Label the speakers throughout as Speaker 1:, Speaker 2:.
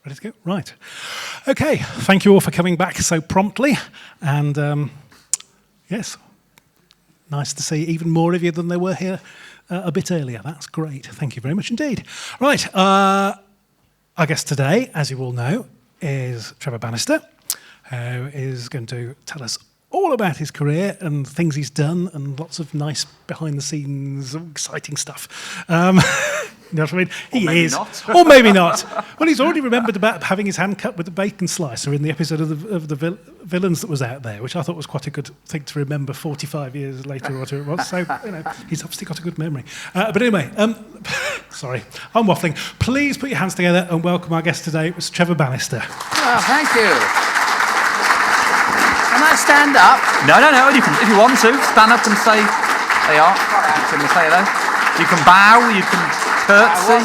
Speaker 1: Ready to go? Right. Okay, thank you all for coming back so promptly. And yes, nice to see even more of you than there were here a bit earlier. That's great. Thank you very much indeed. Right, our guest today, as you all know, is Trevor Bannister, who is going to tell us all about his career and things he's done and lots of nice behind-the-scenes exciting stuff. You know what I mean? He is. Not. Or maybe not. Well, he's already remembered about having his hand cut with a bacon slicer in the episode of the Villains that was out there, which I thought was quite a good thing to remember 45 years later or whatever it was. So, you know, he's obviously got a good memory. But anyway, sorry, I'm waffling. Please put your hands together and welcome our guest today, Mr. Trevor Bannister.
Speaker 2: Oh, thank you. Can I stand up?
Speaker 3: No. If you want to, stand up and say, there you are. You can say hello. You can bow, you can curtsy.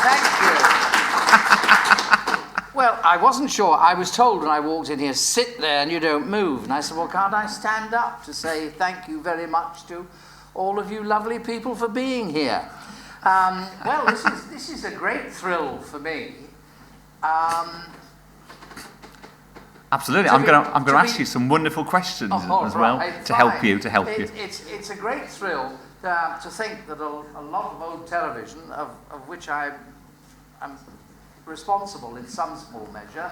Speaker 2: Thank you. Well, I wasn't sure. I was told when I walked in here, sit there and you don't move. And I said, well, can't I stand up to say thank you very much to all of you lovely people for being here? Well, this is a great thrill for me.
Speaker 3: Absolutely. I'm going to ask you some wonderful questions as well to help you.
Speaker 2: It's a great thrill to think that a lot of old television, of which I'm responsible in some small measure,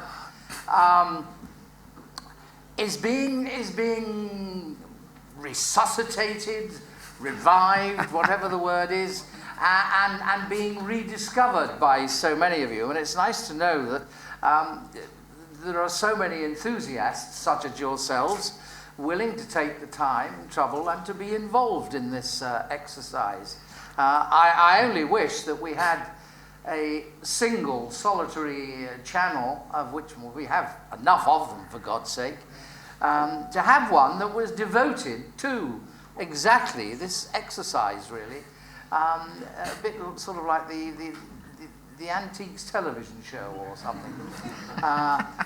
Speaker 2: is being resuscitated, revived, whatever the word is, and being rediscovered by so many of you. And it's nice to know that there are so many enthusiasts, such as yourselves, willing to take the time and trouble and to be involved in this exercise. I only wish that we had a single solitary channel, of which we have enough of them, for God's sake, to have one that was devoted to exactly this exercise, really. A bit sort of like the Antiques television show or something.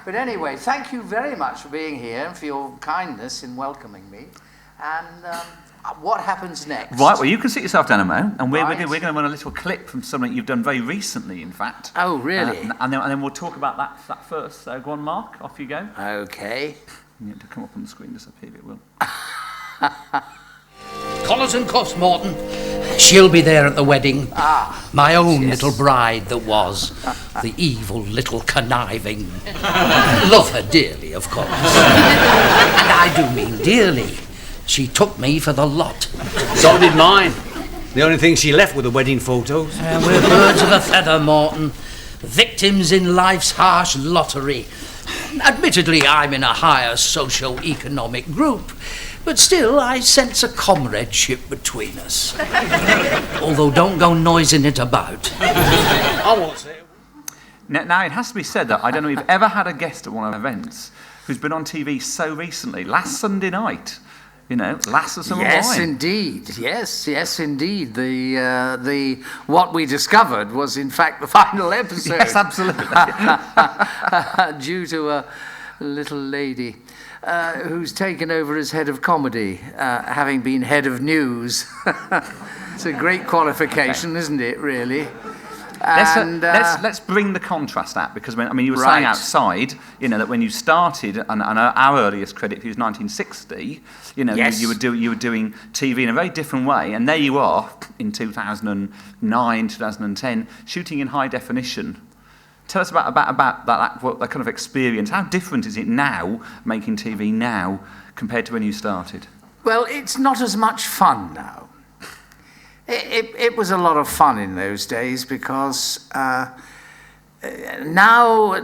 Speaker 2: But anyway, thank you very much for being here and for your kindness in welcoming me. And what happens next?
Speaker 3: Right, well, you can sit yourself down a moment, and we're going to run a little clip from something you've done very recently, in fact.
Speaker 2: Oh, really?
Speaker 3: And then we'll talk about that first. So go on, Mark, off you go.
Speaker 2: Okay.
Speaker 3: You need to come up on the screen, just up here, it will.
Speaker 4: Collars and cuffs, Morton. She'll be there at the wedding. My own little bride that was. The evil little conniving. Love her dearly, of course. And I do mean dearly. She took me for the lot.
Speaker 5: So did mine. The only thing she left were the wedding photos.
Speaker 4: We're birds of a feather, Morton. Victims in life's harsh lottery. Admittedly, I'm in a higher socio-economic group. But still, I sense a comradeship between us. Although don't go noising it about.
Speaker 5: I won't say it.
Speaker 3: Now, it has to be said that I don't know if you've ever had a guest at one of our events who's been on TV so recently. Last Sunday night, Last of Summer Wine.
Speaker 2: Yes, indeed. Yes, indeed. The what we discovered was, in fact, the final episode.
Speaker 3: Yes, absolutely.
Speaker 2: Due to a little lady. Who's taken over as head of comedy, having been head of news. It's a great qualification, isn't it, really?
Speaker 3: Let's bring the contrast out, because you were saying outside, that when you started, and our earliest credit was 1960,
Speaker 2: yes.
Speaker 3: you were doing TV in a very different way, and there you are in 2009, 2010, shooting in high definition. Tell us about that kind of experience. How different is it now, making TV now, compared to when you started?
Speaker 2: Well, it's not as much fun now. It was a lot of fun in those days, because now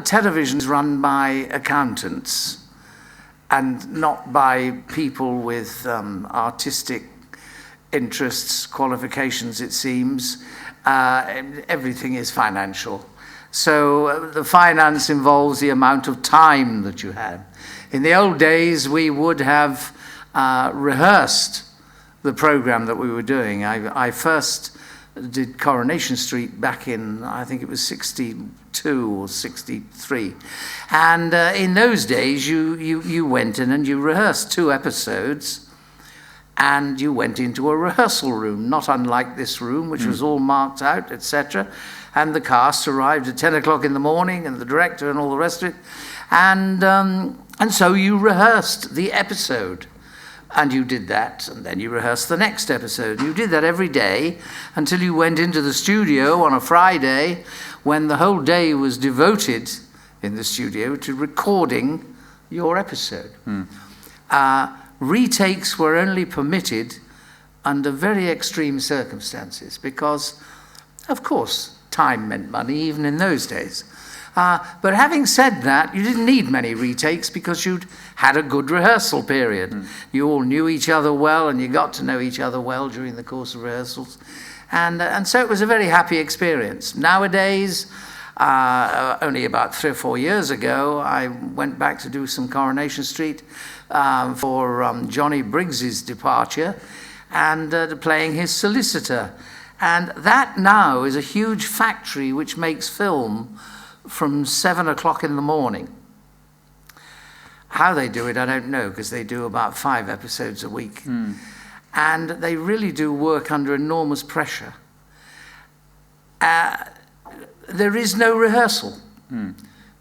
Speaker 2: television's run by accountants and not by people with artistic interests, qualifications, it seems. Everything is financial. So the finance involves the amount of time that you have. In the old days, we would have rehearsed the program that we were doing. I first did Coronation Street back in, I think it was 62 or 63. And in those days, you went in and you rehearsed 2 episodes. and you went into a rehearsal room, not unlike this room, which was all marked out, etc. And the cast arrived at 10 o'clock in the morning, and the director and all the rest of it. And so you rehearsed the episode. And you did that, and then you rehearsed the next episode. You did that every day until you went into the studio on a Friday, when the whole day was devoted in the studio to recording your episode. Retakes were only permitted under very extreme circumstances because, of course, time meant money even in those days. But having said that, you didn't need many retakes because you'd had a good rehearsal period. You all knew each other well, and you got to know each other well during the course of rehearsals. And so it was a very happy experience. Nowadays, only about 3 or 4 years ago, I went back to do some Coronation Street for Johnny Briggs's departure and playing his solicitor. And that now is a huge factory which makes film from 7 o'clock in the morning. How they do it, I don't know, because they do about 5 episodes a week. And they really do work under enormous pressure. There is no rehearsal.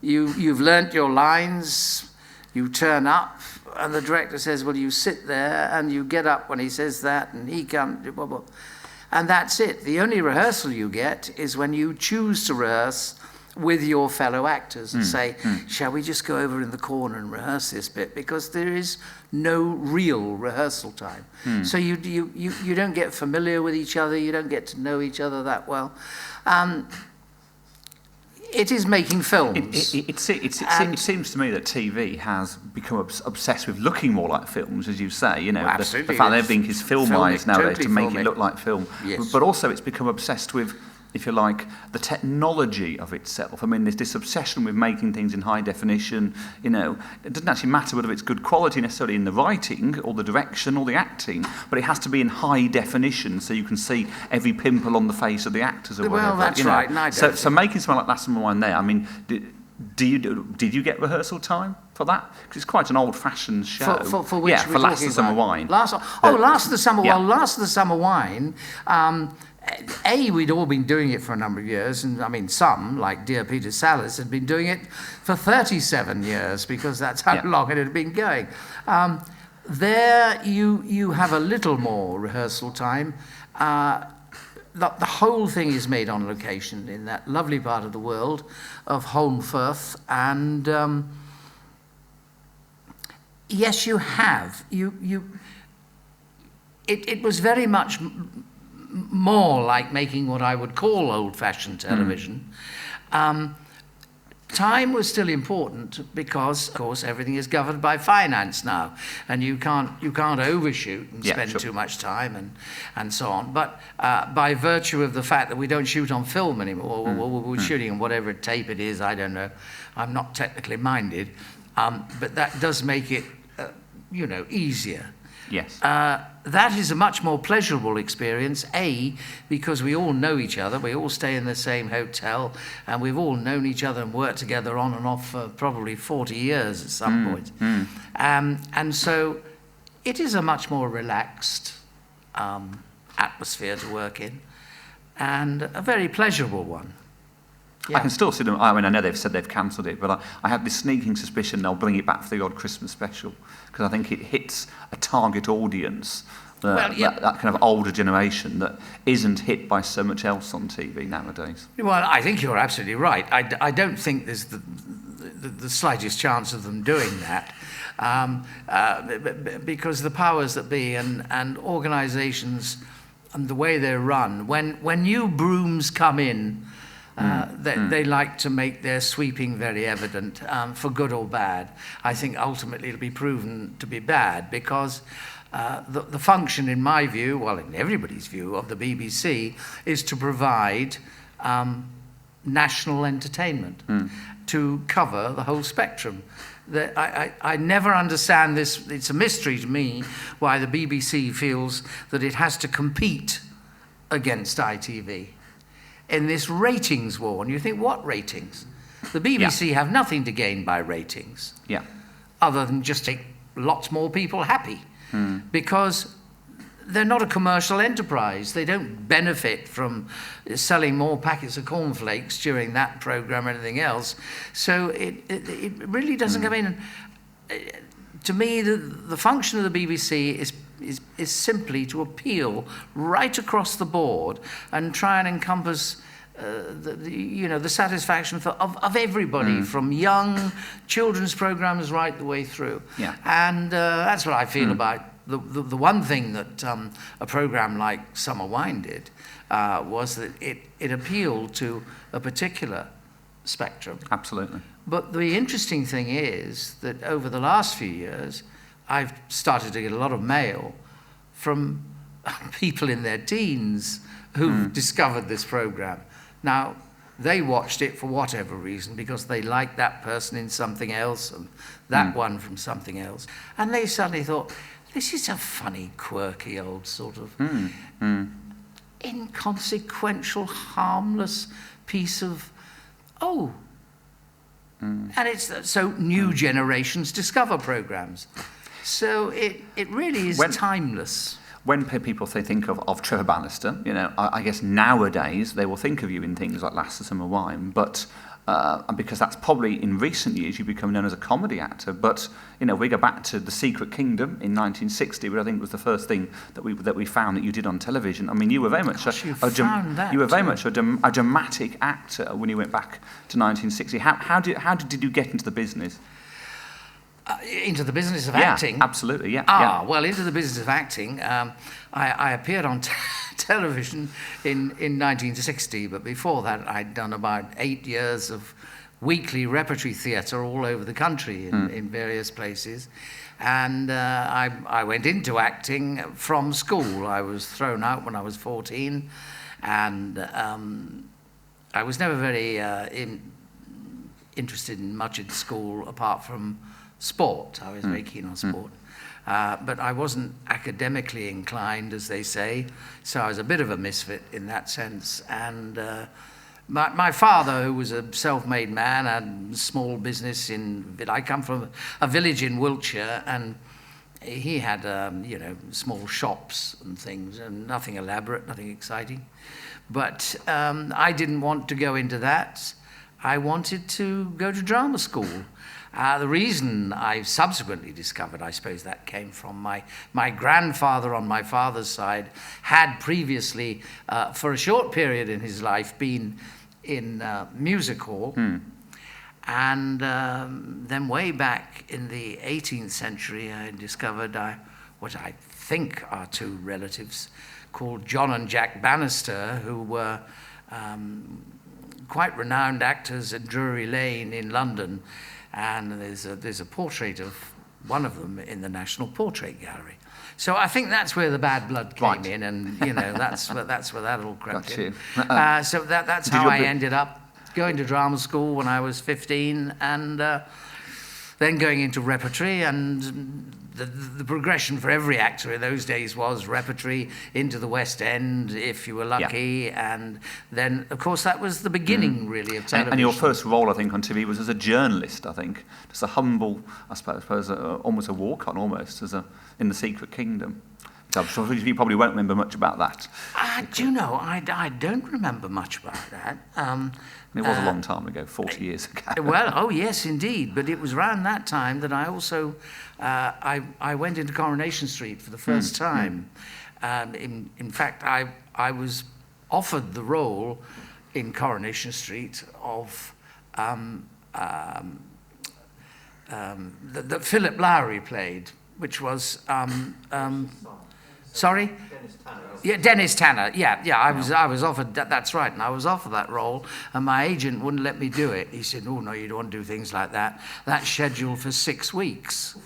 Speaker 2: You've learnt your lines, you turn up, and the director says, well, you sit there, and you get up when he says that, and he comes, blah, blah. And that's it. The only rehearsal you get is when you choose to rehearse with your fellow actors and say, shall we just go over in the corner and rehearse this bit? Because there is no real rehearsal time. So you don't get familiar with each other, you don't get to know each other that well. It is making films.
Speaker 3: It seems to me that TV has become obsessed with looking more like films, as you say. You know, the fact everything is filmised nowadays to make it look like film.
Speaker 2: Yes.
Speaker 3: But also, it's become obsessed with, if you like, the technology of itself. I mean, there's this obsession with making things in high definition. You know, it doesn't actually matter whether it's good quality necessarily in the writing or the direction or the acting, but it has to be in high definition so you can see every pimple on the face of the actors or whatever.
Speaker 2: Well, that's right. And I don't
Speaker 3: so making something like Last Summer Wine there, I mean, did you get rehearsal time for that? Because it's quite an old-fashioned show.
Speaker 2: For which
Speaker 3: for Last of the Summer Wine.
Speaker 2: Last of the Summer Wine. Last of the Summer Wine. We'd all been doing it for a number of years, and I mean, some, like dear Peter Sallis, had been doing it for 37 years, because that's how long it had been going. There, you have a little more rehearsal time. The whole thing is made on location in that lovely part of the world of Holmfirth, and yes, you have. It was very much more like making what I would call old-fashioned television. Time was still important because, of course, everything is governed by finance now, and you can't overshoot and spend too much time and so on. But by virtue of the fact that we don't shoot on film anymore, we're shooting on whatever tape it is, I don't know. I'm not technically minded, but that does make it, easier.
Speaker 3: Yes.
Speaker 2: That is a much more pleasurable experience, because we all know each other, we all stay in the same hotel, and we've all known each other and worked together on and off for probably 40 years at some point. And so it is a much more relaxed atmosphere to work in, and a very pleasurable one.
Speaker 3: I can still see them. I mean, I know they've said they've cancelled it, but I have this sneaking suspicion they'll bring it back for the odd Christmas special, because I think it hits a target audience, that kind of older generation that isn't hit by so much else on TV nowadays.
Speaker 2: Well, I think you're absolutely right. I don't think there's the slightest chance of them doing that, because the powers that be and organisations and the way they're run, when new brooms come in, they like to make their sweeping very evident, for good or bad. I think ultimately it'll be proven to be bad, because the function, in my view, well, in everybody's view, of the BBC is to provide national entertainment, to cover the whole spectrum. I never understand this. It's a mystery to me why the BBC feels that it has to compete against ITV in this ratings war. And you think, what ratings? The BBC have nothing to gain by ratings, other than just make lots more people happy, because they're not a commercial enterprise. They don't benefit from selling more packets of cornflakes during that program or anything else. So it really doesn't come in. To me, the function of the BBC is simply to appeal right across the board and try and encompass the satisfaction of everybody, from young children's programs right the way through.
Speaker 3: Yeah.
Speaker 2: And that's what I feel about the one thing that a program like Summer Wine did was that it appealed to a particular spectrum.
Speaker 3: Absolutely.
Speaker 2: But the interesting thing is that over the last few years, I've started to get a lot of mail from people in their teens who've discovered this program. Now, they watched it for whatever reason, because they liked that person in something else and that one from something else. And they suddenly thought, this is a funny, quirky old sort of inconsequential, harmless piece of, and it's so new generations discover programs. So it really is timeless.
Speaker 3: When people think of Trevor Bannister, I guess nowadays they will think of you in things like Last of Summer Wine, but because that's probably in recent years you've become known as a comedy actor. But we go back to The Secret Kingdom in 1960, which I think was the first thing that we found that you did on television. I mean, you were very much a dramatic actor when you went back to 1960. How did you get into the business?
Speaker 2: Into the business of acting?
Speaker 3: Absolutely, yeah.
Speaker 2: Well, into the business of acting, I appeared on television in 1960, but before that I'd done about 8 years of weekly repertory theatre all over the country in various places. And I went into acting from school. I was thrown out when I was 14, and I was never very interested in much in school apart from sport. I was very keen on sport. But I wasn't academically inclined, as they say, so I was a bit of a misfit in that sense. And my father, who was a self-made man, had a small business I come from a village in Wiltshire, and he had, small shops and things, and nothing elaborate, nothing exciting. But I didn't want to go into that. I wanted to go to drama school. The reason I subsequently discovered, I suppose that came from my grandfather on my father's side, had previously, for a short period in his life, been in music hall. And then way back in the 18th century, I discovered what I think are two relatives called John and Jack Bannister, who were quite renowned actors at Drury Lane in London. And there's a portrait of one of them in the National Portrait Gallery. So I think that's where the bad blood came in, and that's where that all crept in. So that's how I ended up going to drama school when I was 15, and then going into repertory. And the progression for every actor in those days was repertory into the West End, if you were lucky. And then, of course, that was the beginning, really, of television.
Speaker 3: And your first role, I think, on TV was as a journalist, I think. Just a humble, I suppose almost a walk-on, almost, in The Secret Kingdom. So you probably won't remember much about that.
Speaker 2: Do you know, I don't remember much about that.
Speaker 3: It was a long time ago, 40 years ago.
Speaker 2: Well, oh yes, indeed. But it was around that time that I also, I went into Coronation Street for the first time. In fact, I was offered the role in Coronation Street of that Philip Lowry played, which was sorry? Dennis Tanner. Yeah. I was offered. That's right, and I was offered that role, and my agent wouldn't let me do it. He said, "Oh no, you don't want to do things like that. That's scheduled for 6 weeks,"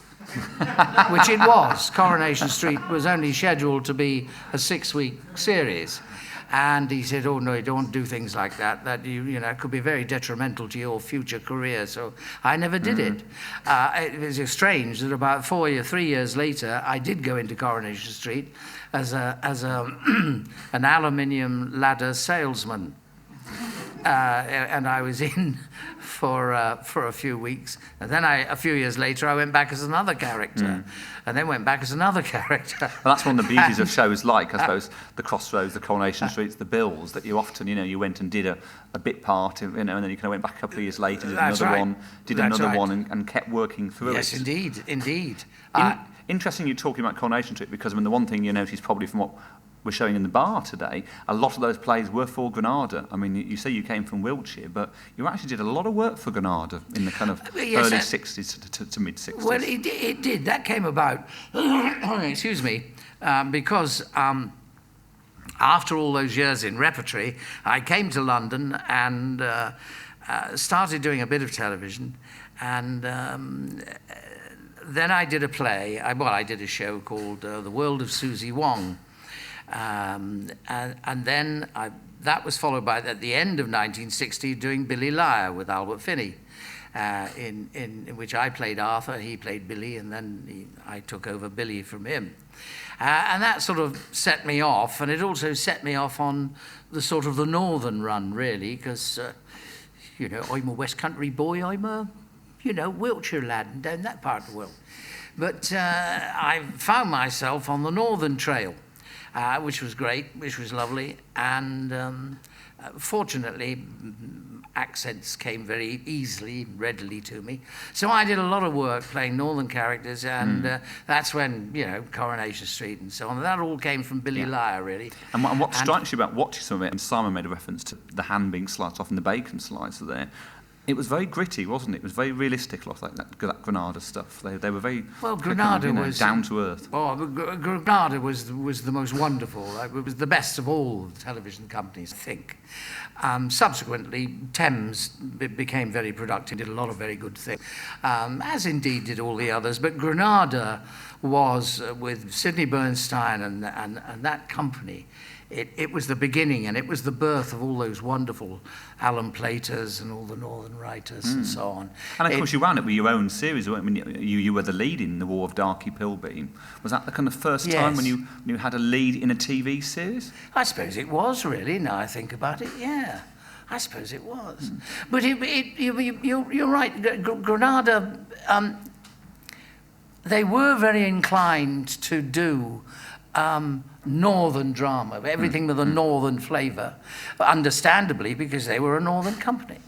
Speaker 2: which it was. Coronation Street was only scheduled to be a 6-week series. And he said, "Oh no, you don't want to do things like that. That it could be very detrimental to your future career." So I never did it. It was strange that about 3 years later, I did go into Coronation Street as an aluminium ladder salesman. and I was in for a few weeks, and then a few years later, I went back as another character, and then went back as another character.
Speaker 3: Well, that's one of the beauties of shows like, I suppose, the Crossroads, the Coronation Streets, the Bills, that you often, you went and did a bit part, and then you kind of went back a couple of years later, did
Speaker 2: That's
Speaker 3: another
Speaker 2: right.
Speaker 3: one, and kept working through
Speaker 2: Yes,
Speaker 3: it.
Speaker 2: indeed.
Speaker 3: Interesting you're talking about Coronation Street, because the one thing you notice probably from what we're showing in the bar today, a lot of those plays were for Granada. I mean, you say you came from Wiltshire, but you actually did a lot of work for Granada in the kind of
Speaker 2: Yes,
Speaker 3: early 60s to mid-60s.
Speaker 2: Well, it did. That came about, excuse me, because after all those years in repertory, I came to London and started doing a bit of television, and then I did a play. I did a show called The World of Susie Wong, and then that was followed by, at the end of 1960, doing Billy Liar with Albert Finney, in which I played Arthur, he played Billy, and then I took over Billy from him. And that sort of set me off, and it also set me off on the sort of the northern run, really, because, I'm a West Country boy, I'm a, Wiltshire lad, and down that part of the world. But I found myself on the northern trail, which was great, which was lovely, and fortunately, accents came very easily, readily to me. So I did a lot of work playing northern characters, and that's when, Coronation Street and so on. That all came from Billy Liar, really.
Speaker 3: And what strikes you about watching some of it, and Simon made a reference to the hand being sliced off and the bacon slicer there, it was very gritty, wasn't it? It was very realistic, like that Granada stuff. They were very
Speaker 2: Granada was
Speaker 3: down to earth.
Speaker 2: Oh, Granada was the most wonderful. It was the best of all the television companies, I think. Subsequently, Thames became very productive, did a lot of very good things, as indeed did all the others. But Granada was, with Sidney Bernstein and that company, it was the beginning, and it was the birth of all those wonderful Alan Platers and all the northern writers and so on.
Speaker 3: And of course you wound up with your own series. I mean, you were the lead in The War of Darky Pilbeam. Was that the kind of first time when you had a lead in a TV series?
Speaker 2: I suppose it was, really, now I think about it, yeah. I suppose it was. But you're right, Granada, they were very inclined to do northern drama, everything with a northern flavour, understandably, because they were a northern company.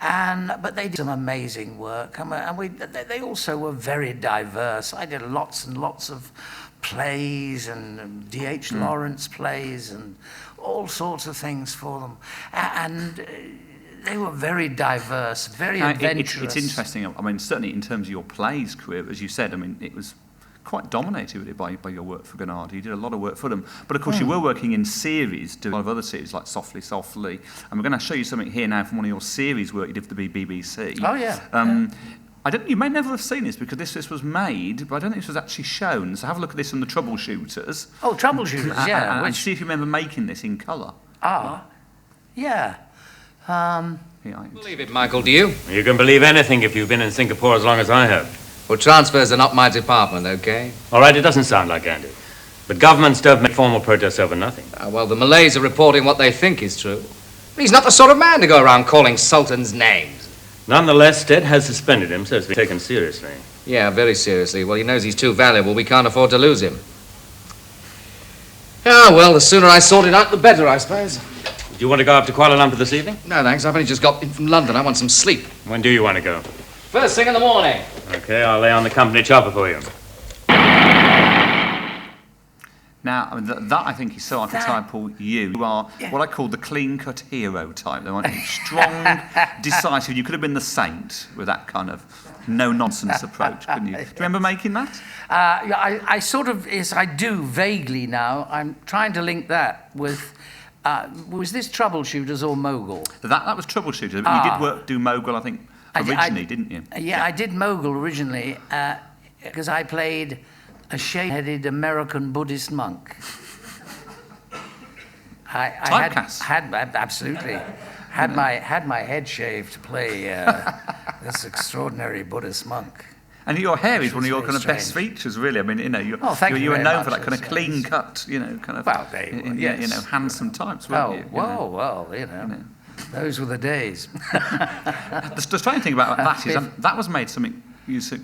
Speaker 2: But they did some amazing work, and they also were very diverse. I did lots and lots of plays and D.H. Lawrence plays and all sorts of things for them. And they were very diverse, very adventurous.
Speaker 3: It's interesting. I mean, certainly in terms of your plays career, as you said, I mean, it was quite dominated really by your work for Granada. You did a lot of work for them. But of course you were working in series, doing a lot of other series like Softly, Softly. And we're going to show you something here now from one of your series work you did for the BBC.
Speaker 2: Oh, yeah.
Speaker 3: You may never have seen this because this was made, but I don't think this was actually shown. So have a look at this on the Troubleshooters.
Speaker 2: Oh, Troubleshooters, yeah.
Speaker 3: And see if you remember making this in colour.
Speaker 2: Yeah.
Speaker 6: Believe it, Michael, do you?
Speaker 7: You can believe anything if you've been in Singapore as long as I have.
Speaker 6: Well, transfers are not my department, okay?
Speaker 7: All right, it doesn't sound like Andy. But governments don't make formal protests over nothing.
Speaker 6: Well, the Malays are reporting what they think is true. He's not the sort of man to go around calling sultans names.
Speaker 7: Nonetheless, Stead has suspended him, so it's been taken seriously.
Speaker 6: Yeah, very seriously. Well, he knows he's too valuable. We can't afford to lose him. Well, the sooner I sort it out, the better, I suppose.
Speaker 7: Do you want to go up to Kuala Lumpur this evening?
Speaker 6: No, thanks. I've only just got in from London. I want some sleep.
Speaker 7: When do you want to go?
Speaker 6: First thing in the morning.
Speaker 7: Okay, I'll lay on the company chopper for you.
Speaker 3: Now, I mean, that I think is so archetypal. You are what I call the clean-cut hero type. They want you strong, decisive. You could have been the saint with that kind of no-nonsense approach, couldn't you? Do you remember making that?
Speaker 2: I sort of, yes, I do vaguely now. I'm trying to link that with, was this Troubleshooters or Mogul?
Speaker 3: That was Troubleshooters. But you did do Mogul, I think, originally, didn't you?
Speaker 2: Yeah, I did Mogul originally because I played a shaved-headed American Buddhist monk. Absolutely. Had my head shaved to play this extraordinary Buddhist monk.
Speaker 3: And your hair is one of your kind of best features, really. I mean, you were known for that kind of clean-cut, kind of, handsome types, weren't you?
Speaker 2: Well, Those were the days.
Speaker 3: The strange thing about that is that was made something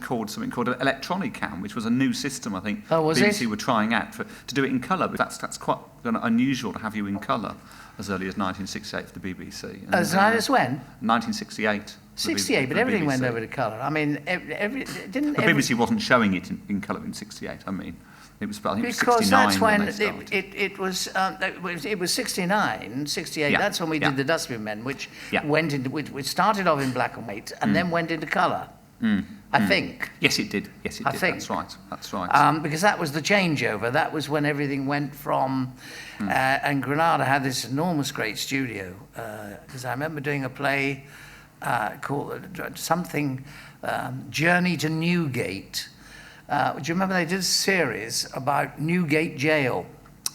Speaker 3: called electronic cam, which was a new system I think BBC were trying out to do it in colour. But that's quite unusual to have you in colour as early as 1968 for the BBC. And,
Speaker 2: as early as when?
Speaker 3: 1968.
Speaker 2: 68, but everything went over to colour. I mean,
Speaker 3: The BBC wasn't showing it in colour in 68. I mean, it was. I think it was 69
Speaker 2: that's when
Speaker 3: it
Speaker 2: was. It was 69, 68.
Speaker 3: Yeah,
Speaker 2: That's when we did the Dustbinmen, which which started off in black and white and then went into colour. I think.
Speaker 3: Yes, it did. Yes, it did.
Speaker 2: Think.
Speaker 3: That's right.
Speaker 2: Because that was the changeover. That was when everything went from. And Granada had this enormous, great studio. Because I remember doing a play called something Journey to Newgate. Do you remember they did a series about Newgate Jail?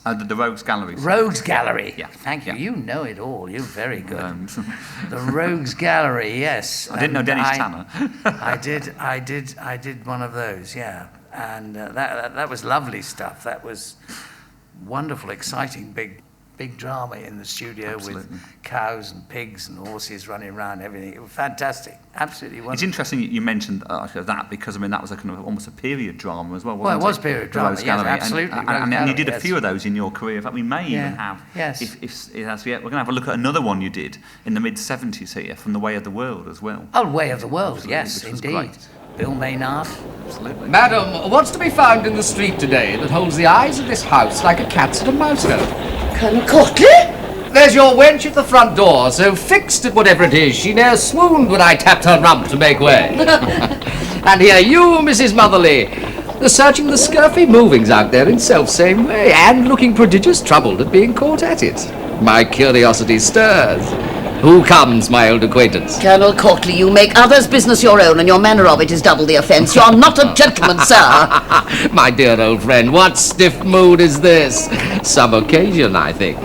Speaker 3: The Rogues Gallery.
Speaker 2: Rogues Gallery.
Speaker 3: Yeah.
Speaker 2: Thank you.
Speaker 3: Yeah.
Speaker 2: You know it all. You're very good. The Rogues Gallery. Yes.
Speaker 3: I didn't know Dennis Tanner.
Speaker 2: I did one of those. Yeah. And that was lovely stuff. That was wonderful, exciting, big drama in the studio. Absolutely. With cows and pigs and horses running around, everything. It was fantastic, absolutely wonderful.
Speaker 3: It's interesting you mentioned that because I mean that was a kind of almost a period drama as well, wasn't it?
Speaker 2: Well, it was period drama, yes, absolutely.
Speaker 3: And you did a few of those in your career. In fact, we may even have.
Speaker 2: Yes.
Speaker 3: If it has yet, we're going to have a look at another one you did in the mid-70s here, from The Way of the World as well.
Speaker 2: Oh, Way of the World, absolutely, yes, indeed.
Speaker 3: Great.
Speaker 2: Bill Maynard.
Speaker 3: Absolutely.
Speaker 6: Madam, what's to be found in the street today that holds the eyes of this house like a cat's at a mouse hole?
Speaker 8: Colonel Courtly?
Speaker 6: There's your wench at the front door, so fixed at whatever it is, she near swooned when I tapped her rump to make way. And here you, Mrs. Motherley, searching the scurfy movings out there in self-same way, and looking prodigious troubled at being caught at it. My curiosity stirs. Who comes, my old acquaintance?
Speaker 8: Colonel Courtly, you make others' business your own, and your manner of it is double the offence. You're not a gentleman, sir.
Speaker 6: My dear old friend, what stiff mood is this? Some occasion, I think.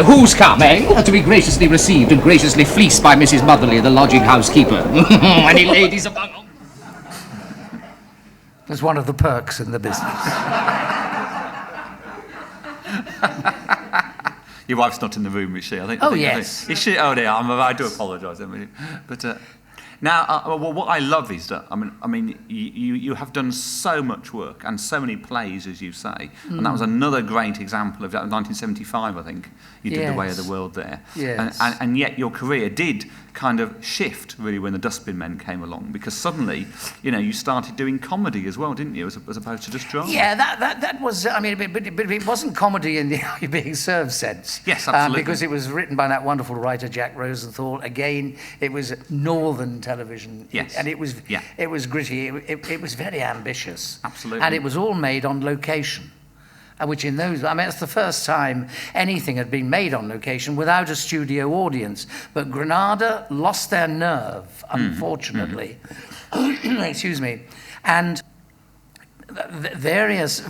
Speaker 6: Who's coming? To be graciously received and graciously fleeced by Mrs. Motherley, the lodging housekeeper. Any ladies among...
Speaker 2: That's one of the perks in the business.
Speaker 3: Your wife's not in the room, is she?
Speaker 2: Yes.
Speaker 3: Is she? Oh, dear. I do apologise. But now, what I love is that I mean, you have done so much work and so many plays, as you say, and that was another great example of that. 1975, I think you did The Way of the World there.
Speaker 2: Yes.
Speaker 3: And yet your career did kind of shift really when the Dustbinmen came along, because suddenly, you started doing comedy as well, didn't you, as opposed to just drama?
Speaker 2: Yeah, that was. I mean, but it wasn't comedy in the Are You Being Served sense.
Speaker 3: Yes, absolutely.
Speaker 2: Because it was written by that wonderful writer Jack Rosenthal. Again, it was northern television.
Speaker 3: Yes.
Speaker 2: And it was gritty. It was very ambitious.
Speaker 3: Absolutely.
Speaker 2: And it was all made on location. Which in those, I mean, it's the first time anything had been made on location without a studio audience. But Granada lost their nerve, unfortunately. Excuse me. And various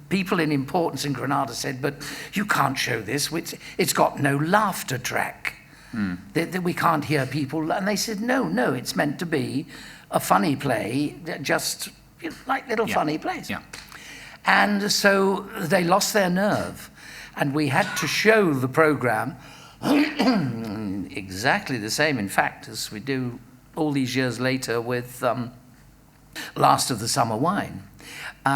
Speaker 2: people in importance in Granada said, but you can't show this. It's got no laughter track. We can't hear people. And they said, no, it's meant to be a funny play, just like little funny plays.
Speaker 3: Yeah.
Speaker 2: And so they lost their nerve, and we had to show the programme exactly the same, in fact, as we do all these years later with Last of the Summer Wine. We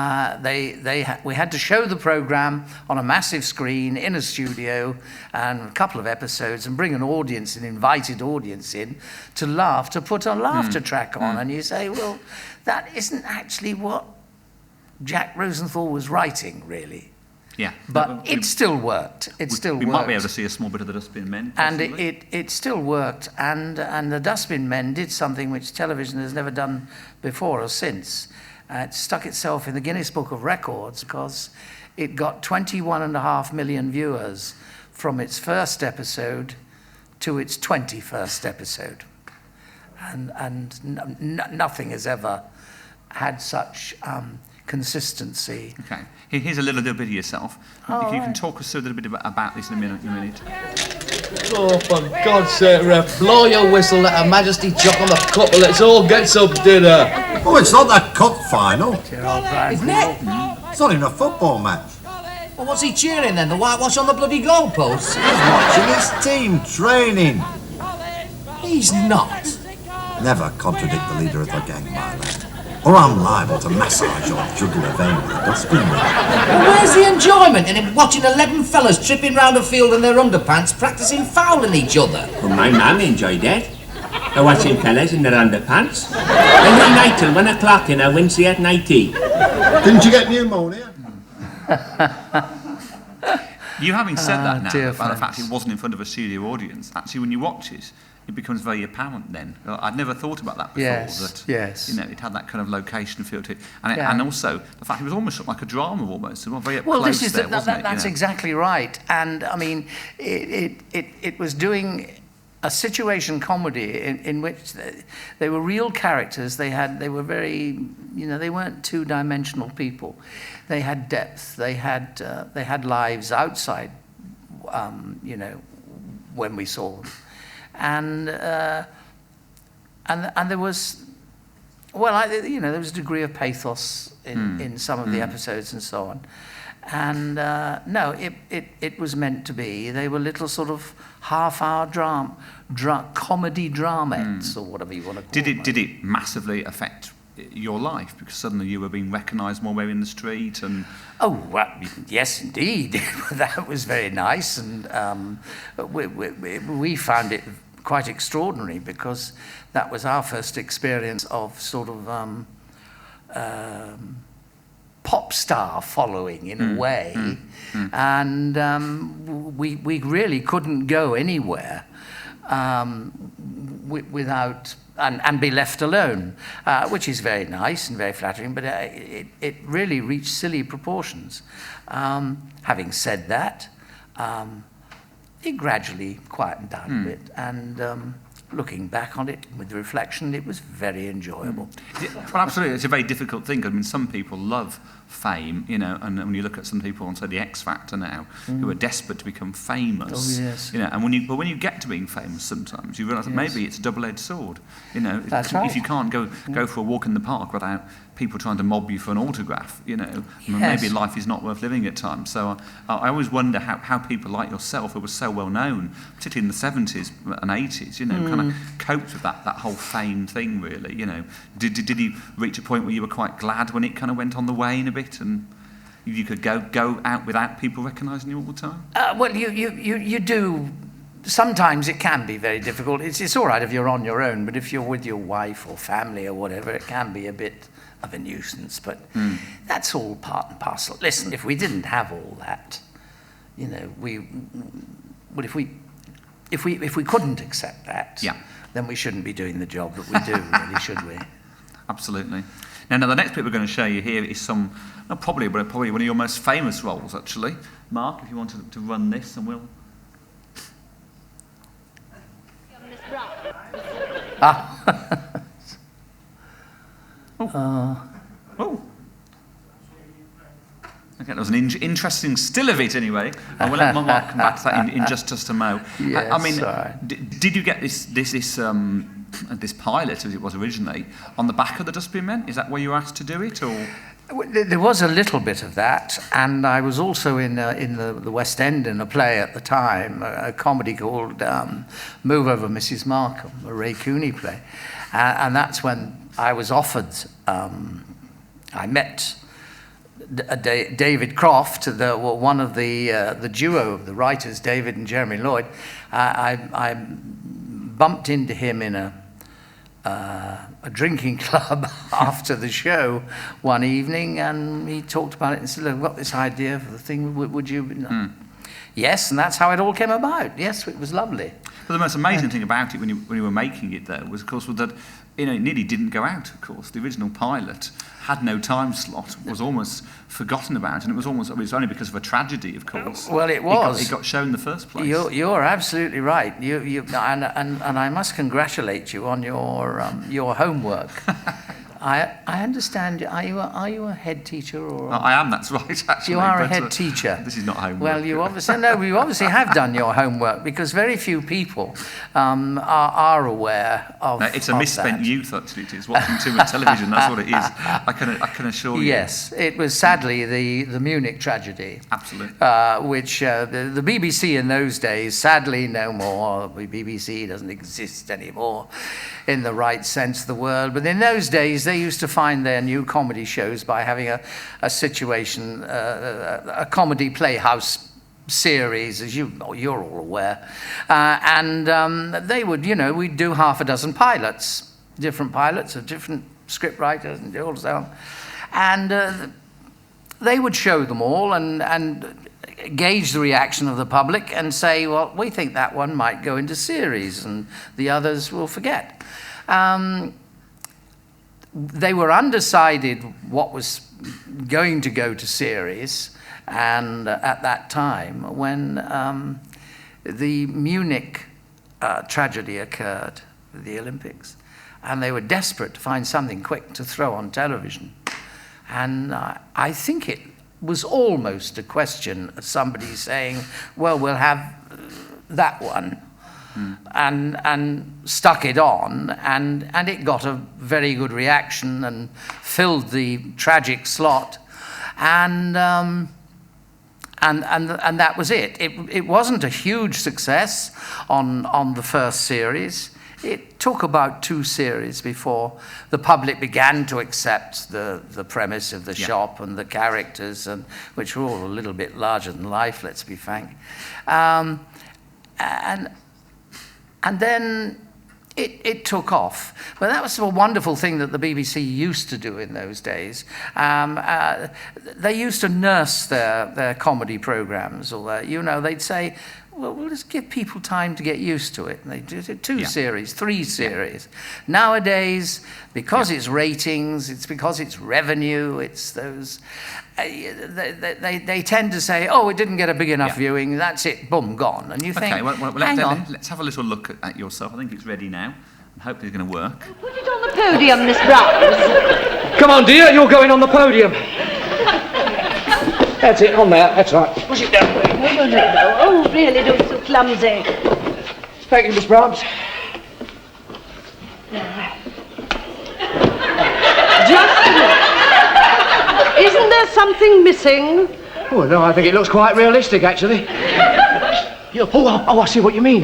Speaker 2: had to show the programme on a massive screen in a studio and a couple of episodes and bring an audience, an invited audience in to laugh, to put a laughter track on. And you say, well, that isn't actually what Jack Rosenthal was writing, really.
Speaker 3: Yeah.
Speaker 2: But it still worked. We
Speaker 3: might be able to see a small bit of the Dustbinmen.
Speaker 2: And it still worked. And the Dustbinmen did something which television has never done before or since. It stuck itself in the Guinness Book of Records because it got 21.5 million viewers from its first episode to its 21st episode. And nothing has ever had such consistency.
Speaker 3: Okay. Here's a little bit of yourself. If you can talk us through a little bit about this in a minute.
Speaker 9: Oh, for God's sake, Ref, blow your whistle, let Her Majesty chuck on the cup and let's all get some dinner.
Speaker 10: Oh, it's not that cup final.
Speaker 9: Isn't it?
Speaker 10: It's not even a football match.
Speaker 4: Well, what's he cheering then? The whitewash on the bloody goalposts?
Speaker 10: He's watching his team training.
Speaker 4: He's not.
Speaker 10: Never contradict the leader of the gang, my lad. Or I'm liable to massage your jugular vein with a dustbinmen.
Speaker 4: Well, where's the enjoyment in him watching 11 fellas tripping round a field in their underpants, practising fouling each other?
Speaker 11: Well, my mum enjoyed it. Watching fellas in their underpants. Every night till 1 o'clock in a Wednesday at nighty.
Speaker 10: Didn't you get pneumonia?
Speaker 3: You having said that now,
Speaker 2: dear
Speaker 3: about the
Speaker 2: friends.
Speaker 3: fact it wasn't in front of a studio audience, actually when you watch it, it becomes very apparent then. I'd never thought about that before.
Speaker 2: Yes,
Speaker 3: that,
Speaker 2: yes.
Speaker 3: You know, it had that kind of location feel to it. And,
Speaker 2: Yeah.
Speaker 3: and also, the fact it was almost like a drama almost. It was very up
Speaker 2: Well,
Speaker 3: close
Speaker 2: this is
Speaker 3: there, wasn't it?
Speaker 2: that's
Speaker 3: You know?
Speaker 2: exactly right. And I mean, it was doing a situation comedy in which they were real characters. They were very, they weren't two-dimensional people. They had depth. They had lives outside, when we saw them, and there was, there was a degree of pathos in some of the episodes and so on. And no, it was meant to be. They were little sort of half-hour comedy dramettes, or whatever you want to call them.
Speaker 3: Did it massively affect your life because suddenly you were being recognised more in the street and?
Speaker 2: Oh well, yes, indeed. That was very nice, and we found it quite extraordinary because that was our first experience of sort of pop star following in a way, and we really couldn't go anywhere without and be left alone, which is very nice and very flattering, but it really reached silly proportions. Having said that, it gradually quietened down a bit, and looking back on it with reflection, it was very enjoyable.
Speaker 3: Well, absolutely, it's a very difficult thing. I mean, some people love fame, and when you look at some people on, say, the X Factor now, who are desperate to become famous,
Speaker 2: Oh, yes.
Speaker 3: and when you get to being famous, sometimes you realise that maybe it's a double-edged sword.
Speaker 2: That's right.
Speaker 3: If you can't go for a walk in the park without people trying to mob you for an autograph, maybe life is not worth living at times. So I always wonder how people like yourself, who were so well known, particularly in the 70s and 80s, kind of coped with that whole fame thing. Really, did you reach a point where you were quite glad when it kind of went on the wane a bit and you could go out without people recognising you all the time?
Speaker 2: Well, you do. Sometimes it can be very difficult. It's all right if you're on your own, but if you're with your wife or family or whatever, it can be a bit of a nuisance. But that's all part and parcel. Listen, if we didn't have all that, if we couldn't accept that, then we shouldn't be doing the job that we do, really, should we?
Speaker 3: Absolutely. Now, the next bit we're going to show you here is probably one of your most famous roles, actually. Mark, if you want to run this, and we'll. Oh. Okay, there was an interesting still of it anyway. I will let Mark come back to that in just a mo.
Speaker 2: Yes,
Speaker 3: I mean,
Speaker 2: sorry.
Speaker 3: did you get this pilot, as it was originally, on the back of the Dustbinmen? Is that where you were asked to do it, or?
Speaker 2: There was a little bit of that, and I was also in the West End in a play at the time, a comedy called Move Over Mrs. Markham, a Ray Cooney play, and that's when I was offered. I met David Croft, one of the duo of the writers, David and Jeremy Lloyd. I bumped into him in a drinking club after the show one evening, and he talked about it and said, "Look, I've got this idea for the thing. Would you?" Yes, and that's how it all came about. Yes, it was lovely.
Speaker 3: But the most amazing thing about it when you were making it, though, was, of course, that it nearly didn't go out. Of course, the original pilot had no time slot, was almost forgotten about, and it was only because of a tragedy, of course.
Speaker 2: Well, it was.
Speaker 3: It got shown in the first place.
Speaker 2: You're absolutely right. And I must congratulate you on your homework. I understand. Are you a head teacher or?
Speaker 3: I am. That's right. Actually,
Speaker 2: you are a
Speaker 3: but,
Speaker 2: head teacher.
Speaker 3: This is not homework.
Speaker 2: Well, you obviously have done your homework, because very few people are aware of.
Speaker 3: No, it's a misspent youth. Actually, it is watching too much television. That's what it is. I can assure you.
Speaker 2: Yes, it was sadly the Munich tragedy.
Speaker 3: Absolutely.
Speaker 2: Which the BBC in those days, sadly no more. The BBC doesn't exist anymore in the right sense of the word. But in those days, they used to find their new comedy shows by having a situation, a comedy playhouse series, as you're all aware. And they would, we'd do half a dozen pilots, different pilots of different script writers and all so on. And they would show them all and gauge the reaction of the public and say, well, we think that one might go into series and the others will forget. They were undecided what was going to go to series, and at that time when the Munich tragedy occurred, the Olympics, and they were desperate to find something quick to throw on television. And I think it was almost a question of somebody saying, well, we'll have that one. And stuck it on, and it got a very good reaction and filled the tragic slot, and that was it. It wasn't a huge success on the first series. It took about 2 series before the public began to accept the premise of the shop and the characters, and which were all a little bit larger than life, let's be frank. And then it took off. But that was a wonderful thing that the BBC used to do in those days. They used to nurse their comedy programs, or they'd say, well, we'll just give people time to get used to it. And they did 2 series, 3 series. Nowadays, because it's ratings, it's because it's revenue, it's those... They tend to say, oh, it didn't get a big enough viewing, that's it, boom, gone. And you think, hang on.
Speaker 3: Let's have a little look at yourself. I think it's ready now, and hopefully it's going to work.
Speaker 8: Put it on the podium, Miss Brown.
Speaker 9: Come on, dear, you're going on the podium. That's it, on there, that's right. Push it down.
Speaker 8: No. Oh, really, don't be so clumsy.
Speaker 9: Thank you, Miss Brahms.
Speaker 8: Just a minute. Isn't there something missing?
Speaker 9: Oh, no, I think it looks quite realistic, actually. I see what you mean.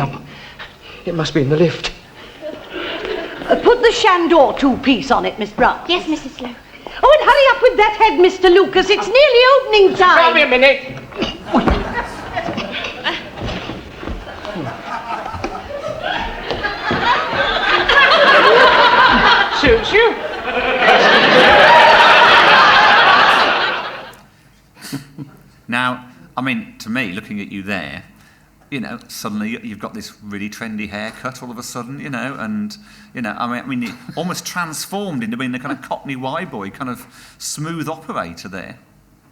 Speaker 9: It must be in the lift.
Speaker 8: Put the Chandor 2-piece on it, Miss Brown.
Speaker 12: Yes, Mrs. Slowe.
Speaker 8: Oh, and hurry up with that head, Mr. Lucas. It's nearly opening time.
Speaker 9: Wait a minute. Suits you.
Speaker 3: Now, I mean, to me, looking at you there, suddenly you've got this really trendy haircut all of a sudden, and, I mean, you almost transformed into being the kind of Cockney Y-boy, kind of smooth operator there.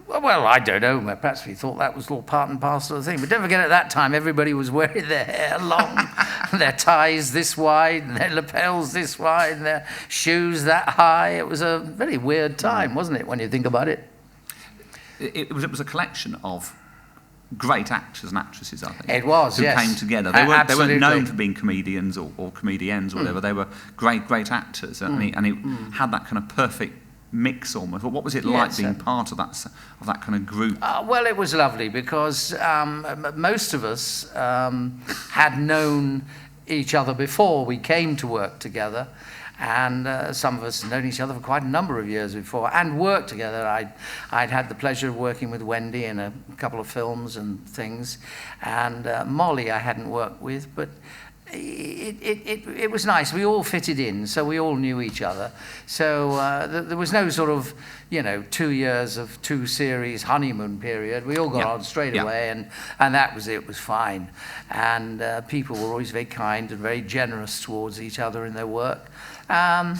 Speaker 2: Well, I don't know. Perhaps we thought that was all part and parcel of the thing. But don't forget, at that time, everybody was wearing their hair long, their ties this wide, and their lapels this wide, and their shoes that high. It was a very weird time, wasn't it, when you think about it?
Speaker 3: It was a collection of great actors and actresses, I think.
Speaker 2: It was,
Speaker 3: who
Speaker 2: yes.
Speaker 3: came together. They weren't known for being comedians or comedians or whatever. They were great actors, and it had that kind of perfect mix almost. What was it like being part of that kind of group?
Speaker 2: Well, it was lovely because most of us had known each other before we came to work together. And some of us had known each other for quite a number of years before and worked together. I'd had the pleasure of working with Wendy in a couple of films and things. And Molly I hadn't worked with, but it was nice. We all fitted in, so we all knew each other. So there was no sort of, 2 years of 2 series honeymoon period. We all got on straight away, and that was it. It was fine. And people were always very kind and very generous towards each other in their work. And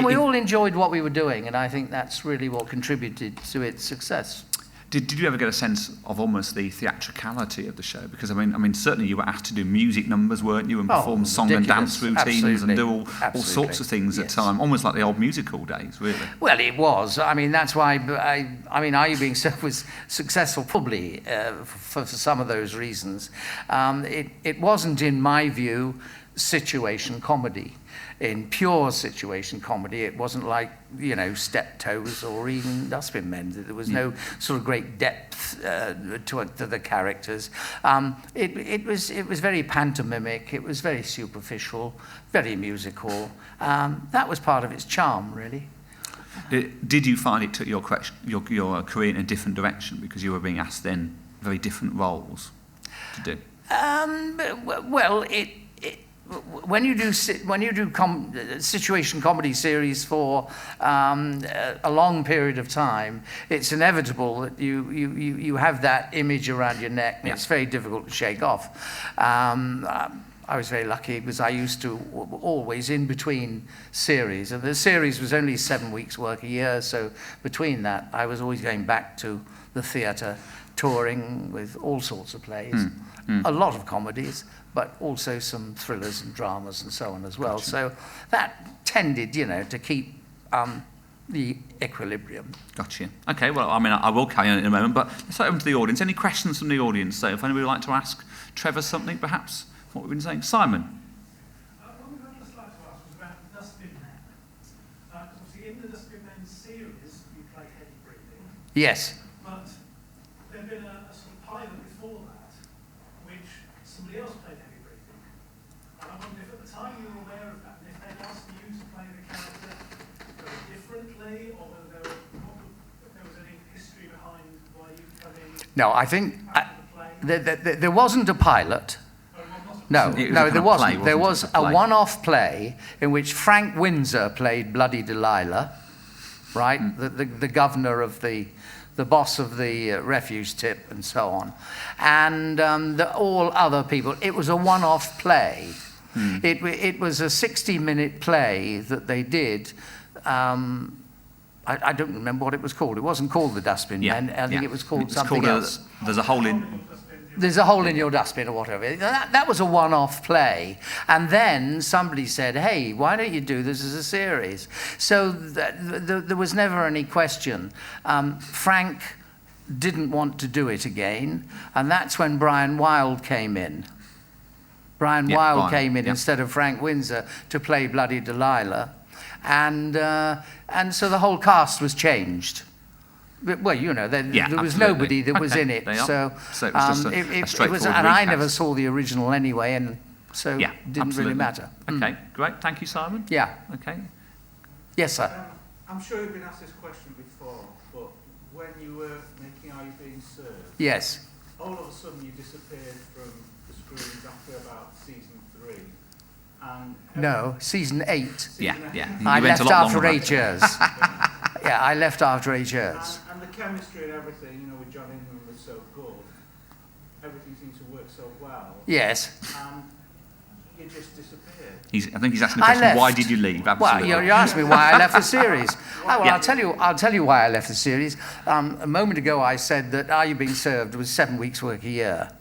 Speaker 2: we all enjoyed what we were doing, and I think that's really what contributed to its success.
Speaker 3: Did you ever get a sense of almost the theatricality of the show? Because I mean, certainly you were asked to do music numbers, weren't you, and perform song and dance routines and do all sorts of things at time, almost like the old musical days, really.
Speaker 2: Well, it was. I mean, that's why. I mean, Are You Being Served was successful, probably for some of those reasons. It wasn't, in my view, situation comedy. In pure situation comedy, it wasn't like, you know, Step Toes or even Dustbinmen. There was no sort of great depth to the characters. It was very pantomimic. It was very superficial, very musical. That was part of its charm, really.
Speaker 3: Did you find it took your career in a different direction because you were being asked then very different roles to do?
Speaker 2: Well, when you do situation comedy series for a long period of time, it's inevitable that you have that image around your neck, and it's very difficult to shake off. I was very lucky because I used to always, in between series, and the series was only 7 weeks work a year, so between that I was always going back to the theatre, touring with all sorts of plays, a lot of comedies, but also some thrillers and dramas and so on as well.
Speaker 3: Gotcha.
Speaker 2: So that tended, you know, to keep the equilibrium.
Speaker 3: Gotcha. Okay, well, I mean, I will carry on in a moment, but let's open to the audience. Any questions from the audience? So if anybody would like to ask Trevor something, perhaps, what we've been saying. Simon?
Speaker 1: One thing I'd just like to ask was about Dustbinmen. Obviously, in the Dustbinmen series, you play heavy breathing.
Speaker 2: Yes.
Speaker 1: But there'd been a sort of pilot before that, which somebody else played heavy breathing. And I wonder if at the time you were aware of that, and if they'd asked you to play the character very differently, or whether if there was any history behind why you come in.
Speaker 2: No, I think there wasn't a pilot. No, there wasn't. There was a one-off play in which Frank Windsor played Bloody Delilah, right? The governor of the boss of the refuse tip and so on, and all other people. It was a one-off play. It was a 60-minute play that they did. I don't remember what it was called. It wasn't called The Dustbinmen. I think it was called something else.
Speaker 3: There's a hole in...
Speaker 2: There's a hole in your dustbin or whatever. That was a one-off play. And then somebody said, hey, why don't you do this as a series? So there was never any question. Frank didn't want to do it again, and that's when Brian Wilde came in. Brian Wilde came in instead of Frank Windsor to play Bloody Delilah. And so the whole cast was changed. Well, you know, there was nobody that was in it, so it was just it was, and I never saw the original anyway, and so it didn't really matter.
Speaker 3: Okay, great. Thank you, Simon.
Speaker 2: Yeah.
Speaker 3: Okay.
Speaker 2: Yes, sir.
Speaker 12: I'm sure you've been asked this question before, but when you were making Are You Being Served?
Speaker 2: Yes.
Speaker 12: All of a sudden you disappeared from the screens after about season 3. And
Speaker 2: no, season 8.
Speaker 3: Yeah.
Speaker 2: I left after 8 years. Yeah, I left after 8 years.
Speaker 12: And the chemistry and everything, you know, with John Inman was so good. Everything seemed to work so well.
Speaker 2: Yes.
Speaker 12: And you just disappeared.
Speaker 3: I think he's asking the question, why did you leave? Absolutely.
Speaker 2: Well, you asked me why I left the series. I'll tell you why I left the series. A moment ago I said that Are You Being Served was 7 weeks work a year.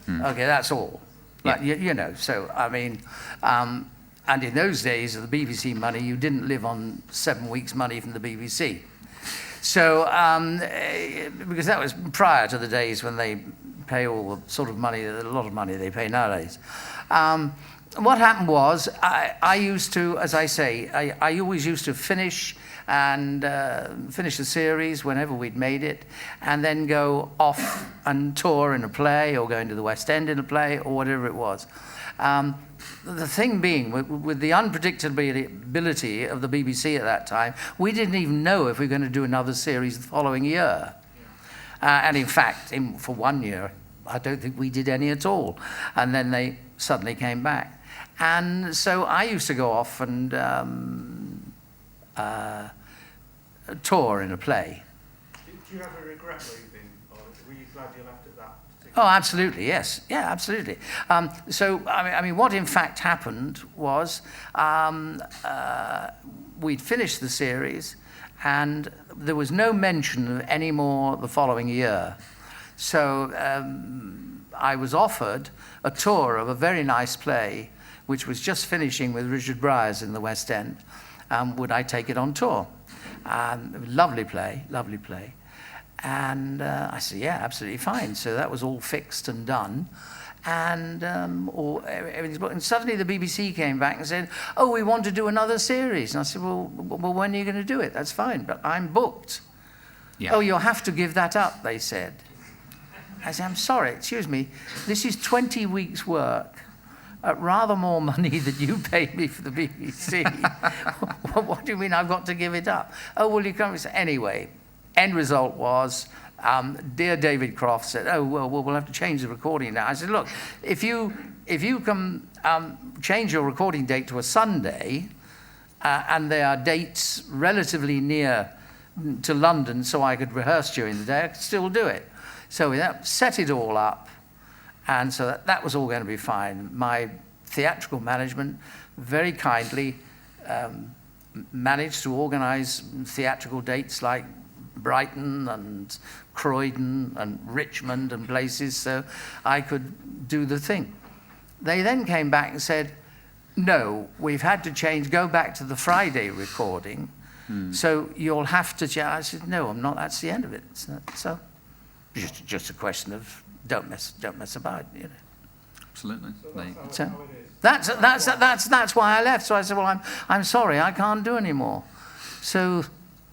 Speaker 2: Okay, that's all. But, you know, so, I mean, and in those days of the BBC money, you didn't live on 7 weeks' money from the BBC. So, because that was prior to the days when they pay all the sort of money, a lot of money they pay nowadays. What happened was, I used to, as I say, I always used to finish the series whenever we'd made it, and then go off and tour in a play, or go into the West End in a play, or whatever it was. The thing being, with the unpredictability of the BBC at that time, we didn't even know if we were going to do another series the following year. And in fact, for 1 year, I don't think we did any at all. And then they suddenly came back. And so I used to go off and tour in a play.
Speaker 12: Do you have a regret leaving, or were you glad you left at that?
Speaker 2: Oh, absolutely, yes. Yeah, absolutely. So, I mean, what in fact happened was we'd finished the series, And there was no mention of any more the following year. So I was offered a tour of a very nice play, which was just finishing with Richard Briers in the West End. Would I take it on tour? Lovely play, lovely play. And I said, yeah, absolutely fine. So that was all fixed and done. And everything's booked. And suddenly the BBC came back and said, oh, we want to do another series. And I said, well, when are you going to do it? That's fine, but I'm booked. Yeah. Oh, you'll have to give that up, they said. I said, I'm sorry, excuse me. This is 20 weeks' work at rather more money than you paid me for the BBC. What do you mean I've got to give it up? Oh, well, you can't. Anyway, end result was, dear David Croft said, oh, well, we'll have to change the recording now. I said, look, if you can change your recording date to a Sunday, and there are dates relatively near to London so I could rehearse during the day, I could still do it. So we set it all up, and so that was all going to be fine. My theatrical management very kindly managed to organise theatrical dates like Brighton and Croydon and Richmond and places, so I could do the thing. They then came back and said, no, we've had to change, go back to the Friday recording, so you'll have to change. I said, no, I'm not, that's the end of it. So just a question of don't mess about, you know.
Speaker 3: Absolutely.
Speaker 2: So that's why I left. So I said, well, I'm sorry, I can't do any more. So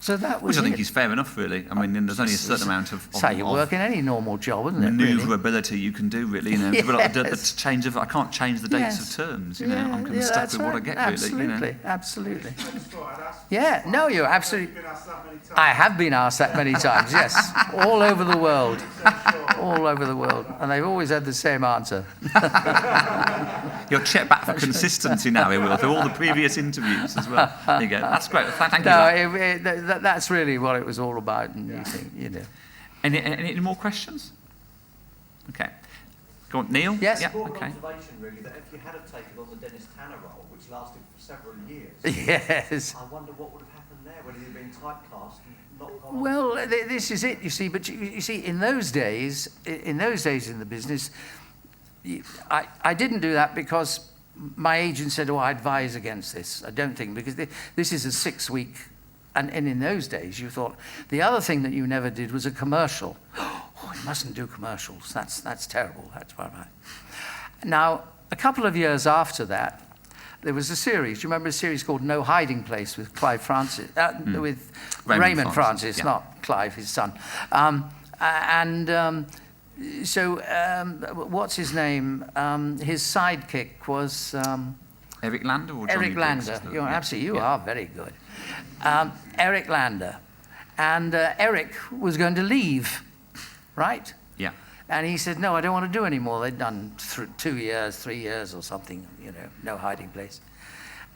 Speaker 2: that was
Speaker 3: Which I think is fair enough, really. I mean, there's only a certain amount of
Speaker 2: how you work in any normal job, isn't it?
Speaker 3: Maneuverability you can do, really. You know, but the change of I can't change the dates of terms. You know, I'm kind of stuck with what I get,
Speaker 2: absolutely,
Speaker 3: really. You know?
Speaker 2: Absolutely. Yeah, no, you're absolutely. I have been asked that many times. Yes, all over the world, all over the world, and they've always had the same answer.
Speaker 3: You're checked back for consistency now, Will, through all the previous interviews as well. There you go. That's great. Thank you.
Speaker 2: That's really what it was all about, and you think, you know.
Speaker 3: Any more questions? Okay. Go on, Neil?
Speaker 2: Yes.
Speaker 3: Yeah.
Speaker 13: Okay. Observation, really, that if you had taken on the Dennis Tanner role, which lasted for several years,
Speaker 2: yes.
Speaker 13: I wonder what would have happened there, whether you'd been typecast and not gone.
Speaker 2: Well, this is it, you see. But you see, in those days in the business, I didn't do that because my agent said, "Oh, I advise against this." I don't think, because this is a 6-week. And in those days, you thought, the other thing that you never did was a commercial. Oh, you mustn't do commercials. That's terrible. That's why. Now, a couple of years after that, there was a series. Do you remember a series called No Hiding Place with Clive Francis, with Raymond Francis, not Clive, his son. So what's his name? His sidekick was
Speaker 3: Eric Lander or Johnny
Speaker 2: Eric Lander. You are very good. Eric Lander. And Eric was going to leave, right?
Speaker 3: Yeah.
Speaker 2: And he said, no, I don't want to do any more. They'd done 2 years, 3 years or something, you know, No Hiding Place.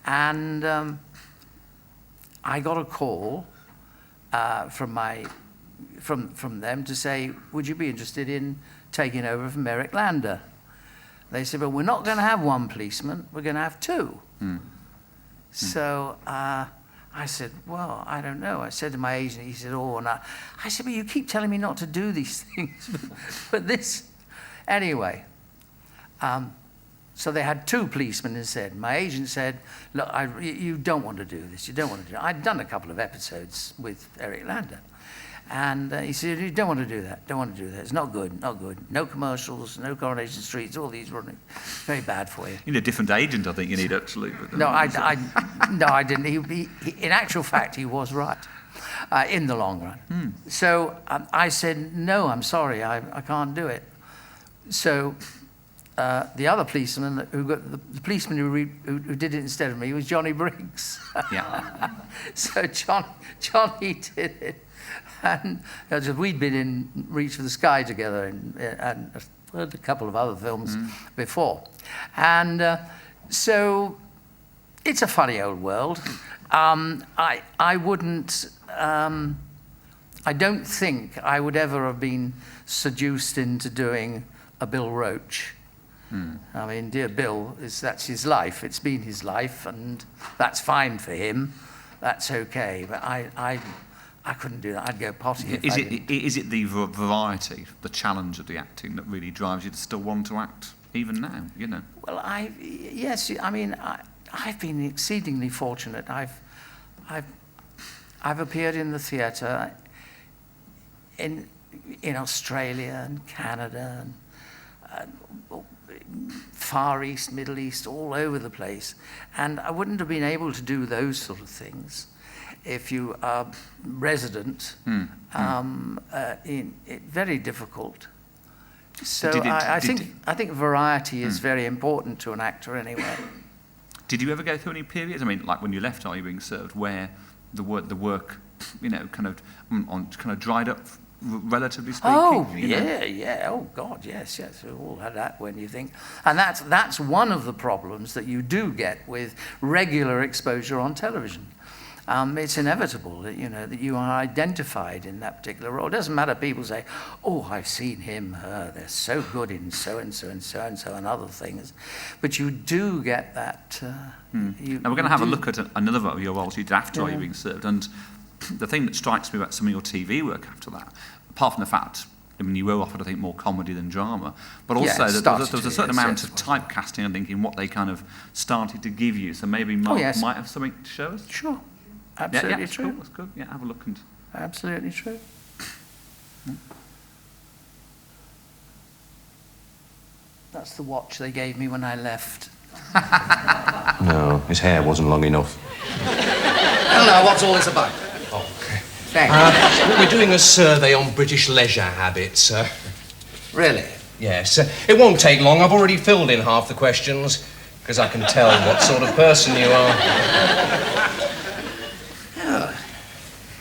Speaker 2: And I got a call from them to say, would you be interested in taking over from Eric Lander? They said, well, we're not going to have one policeman, we're going to have 2. So I said, well, I don't know. I said to my agent, he said, oh, and I said, but you keep telling me not to do these things. But this, anyway. So they had 2 policemen instead. My agent said, look, you don't want to do this. You don't want to do it. I'd done a couple of episodes with Eric Lander. And he said, you don't want to do that. Don't want to do that. It's not good, not good. No commercials, no Coronation Streets, all these running. Very bad for you.
Speaker 3: You need a different agent, I think you need, actually. But
Speaker 2: no, I didn't. He, in actual fact, he was right in the long run. So I said, no, I'm sorry, I can't do it. So the other policeman, the policeman who did it instead of me was Johnny Briggs.
Speaker 3: Yeah.
Speaker 2: So Johnny did it. And we'd been in Reach for the Sky together and a couple of other films before. And so it's a funny old world. I wouldn't, I don't think I would ever have been seduced into doing a Bill Roach. I mean, dear Bill, that's his life. It's been his life, and that's fine for him. that's okay. But I couldn't do that. I'd go potty.
Speaker 3: Is it the variety, the challenge of the acting that really drives you to still want to act even now? You know.
Speaker 2: Well, yes. I mean, I've been exceedingly fortunate. I've appeared in the theatre in Australia and Canada and Far East, Middle East, all over the place. And I wouldn't have been able to do those sort of things if you are resident. Very difficult. So I think variety is very important to an actor anyway.
Speaker 3: Did you ever go through any periods? I mean, like when you left Are You Being Served, where the work, kind of dried up, relatively speaking?
Speaker 2: Oh, yeah. Oh, God, yes. We all had that when you think. And that's one of the problems that you do get with regular exposure on television. It's inevitable that you are identified in that particular role. It doesn't matter. People say, "Oh, I've seen him, her. They're so good in so and so and so and so and other things," but you do get that.
Speaker 3: Now we're going to have a look at another of your roles you did after Are You Being Served, and the thing that strikes me about some of your TV work after that, apart from the fact, I mean, you were offered, I think, more comedy than drama, but also there was a certain amount of typecasting, I think, in what they kind of started to give you. So maybe Mark might have something to show us.
Speaker 2: Sure. Absolutely true.
Speaker 3: Cool, that's good. Yeah, have a look and.
Speaker 2: Absolutely true. That's the watch they gave me when I left.
Speaker 5: No, his hair wasn't long enough.
Speaker 6: Well, now, what's all this about?
Speaker 5: Oh,
Speaker 6: thanks.
Speaker 5: we're doing a survey on British leisure habits.
Speaker 6: Really?
Speaker 5: Yes. It won't take long. I've already filled in half the questions, because I can tell what sort of person you are.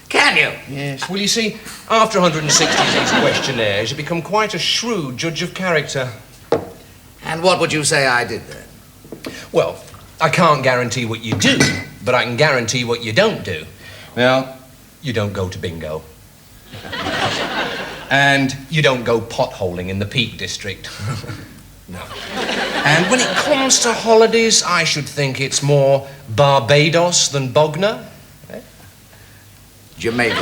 Speaker 6: Can you?
Speaker 5: Yes. Well, you see, after 160 of these questionnaires, you become quite a shrewd judge of character.
Speaker 6: And what would you say I did then?
Speaker 5: Well, I can't guarantee what you do, but I can guarantee what you don't do. Well, you don't go to bingo. And you don't go potholing in the Peak District. No. And when it comes to holidays, I should think it's more Barbados than Bognor.
Speaker 6: Jamaica.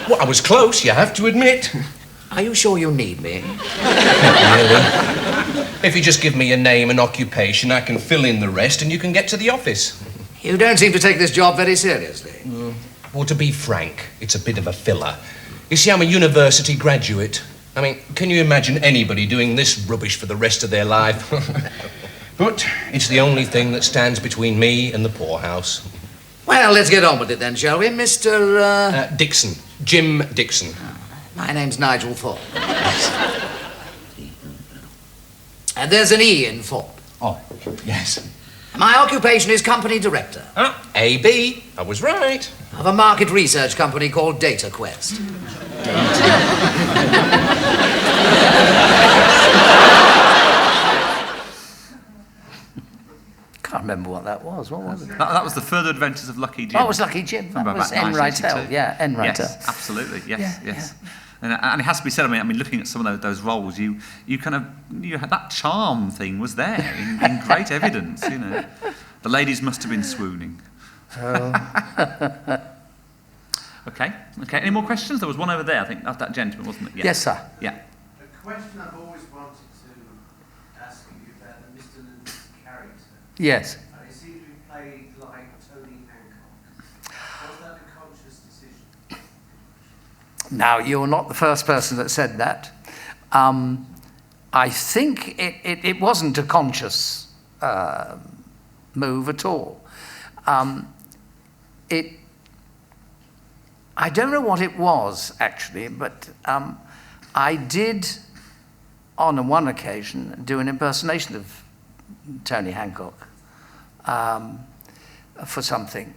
Speaker 5: Well, I was close, you have to admit.
Speaker 6: Are you sure you need me?
Speaker 5: Not really. If you just give me a name and occupation, I can fill in the rest and you can get to the office.
Speaker 6: You don't seem to take this job very seriously.
Speaker 5: Well, to be frank, it's a bit of a filler. You see, I'm a university graduate. I mean, can you imagine anybody doing this rubbish for the rest of their life? But it's the only thing that stands between me and the poorhouse.
Speaker 6: Well, let's get on with it then, shall we, Mr.
Speaker 5: Dixon. Jim Dixon.
Speaker 6: My name's Nigel Thorpe. And there's an E in Thorpe.
Speaker 5: Oh, yes.
Speaker 6: My occupation is company director.
Speaker 5: AB. I was right.
Speaker 6: Of a market research company called Data Quest.
Speaker 2: Can't remember what that was. What was it?
Speaker 3: That was the Further Adventures of Lucky Jim.
Speaker 2: Oh, it was Lucky Jim. That was N. Reitel. Yeah, N. Reitel.
Speaker 3: Yes, absolutely. Yes, yes. Yeah. And it has to be said. I mean, looking at some of those roles, you had that charm thing was there in great evidence. You know, the ladies must have been swooning. Okay. Any more questions? There was one over there. I think that's that gentleman, wasn't it? Yeah.
Speaker 2: Yes, sir.
Speaker 3: Yeah.
Speaker 12: A question I've always wanted to ask you about Mr. Lindsay's character.
Speaker 2: Yes.
Speaker 12: He seemed to be played like Tony Hancock. Was that a conscious decision?
Speaker 2: Now, you're not the first person that said that. I think it wasn't a conscious move at all. I don't know what it was, actually, but I did, on one occasion, do an impersonation of Tony Hancock for something.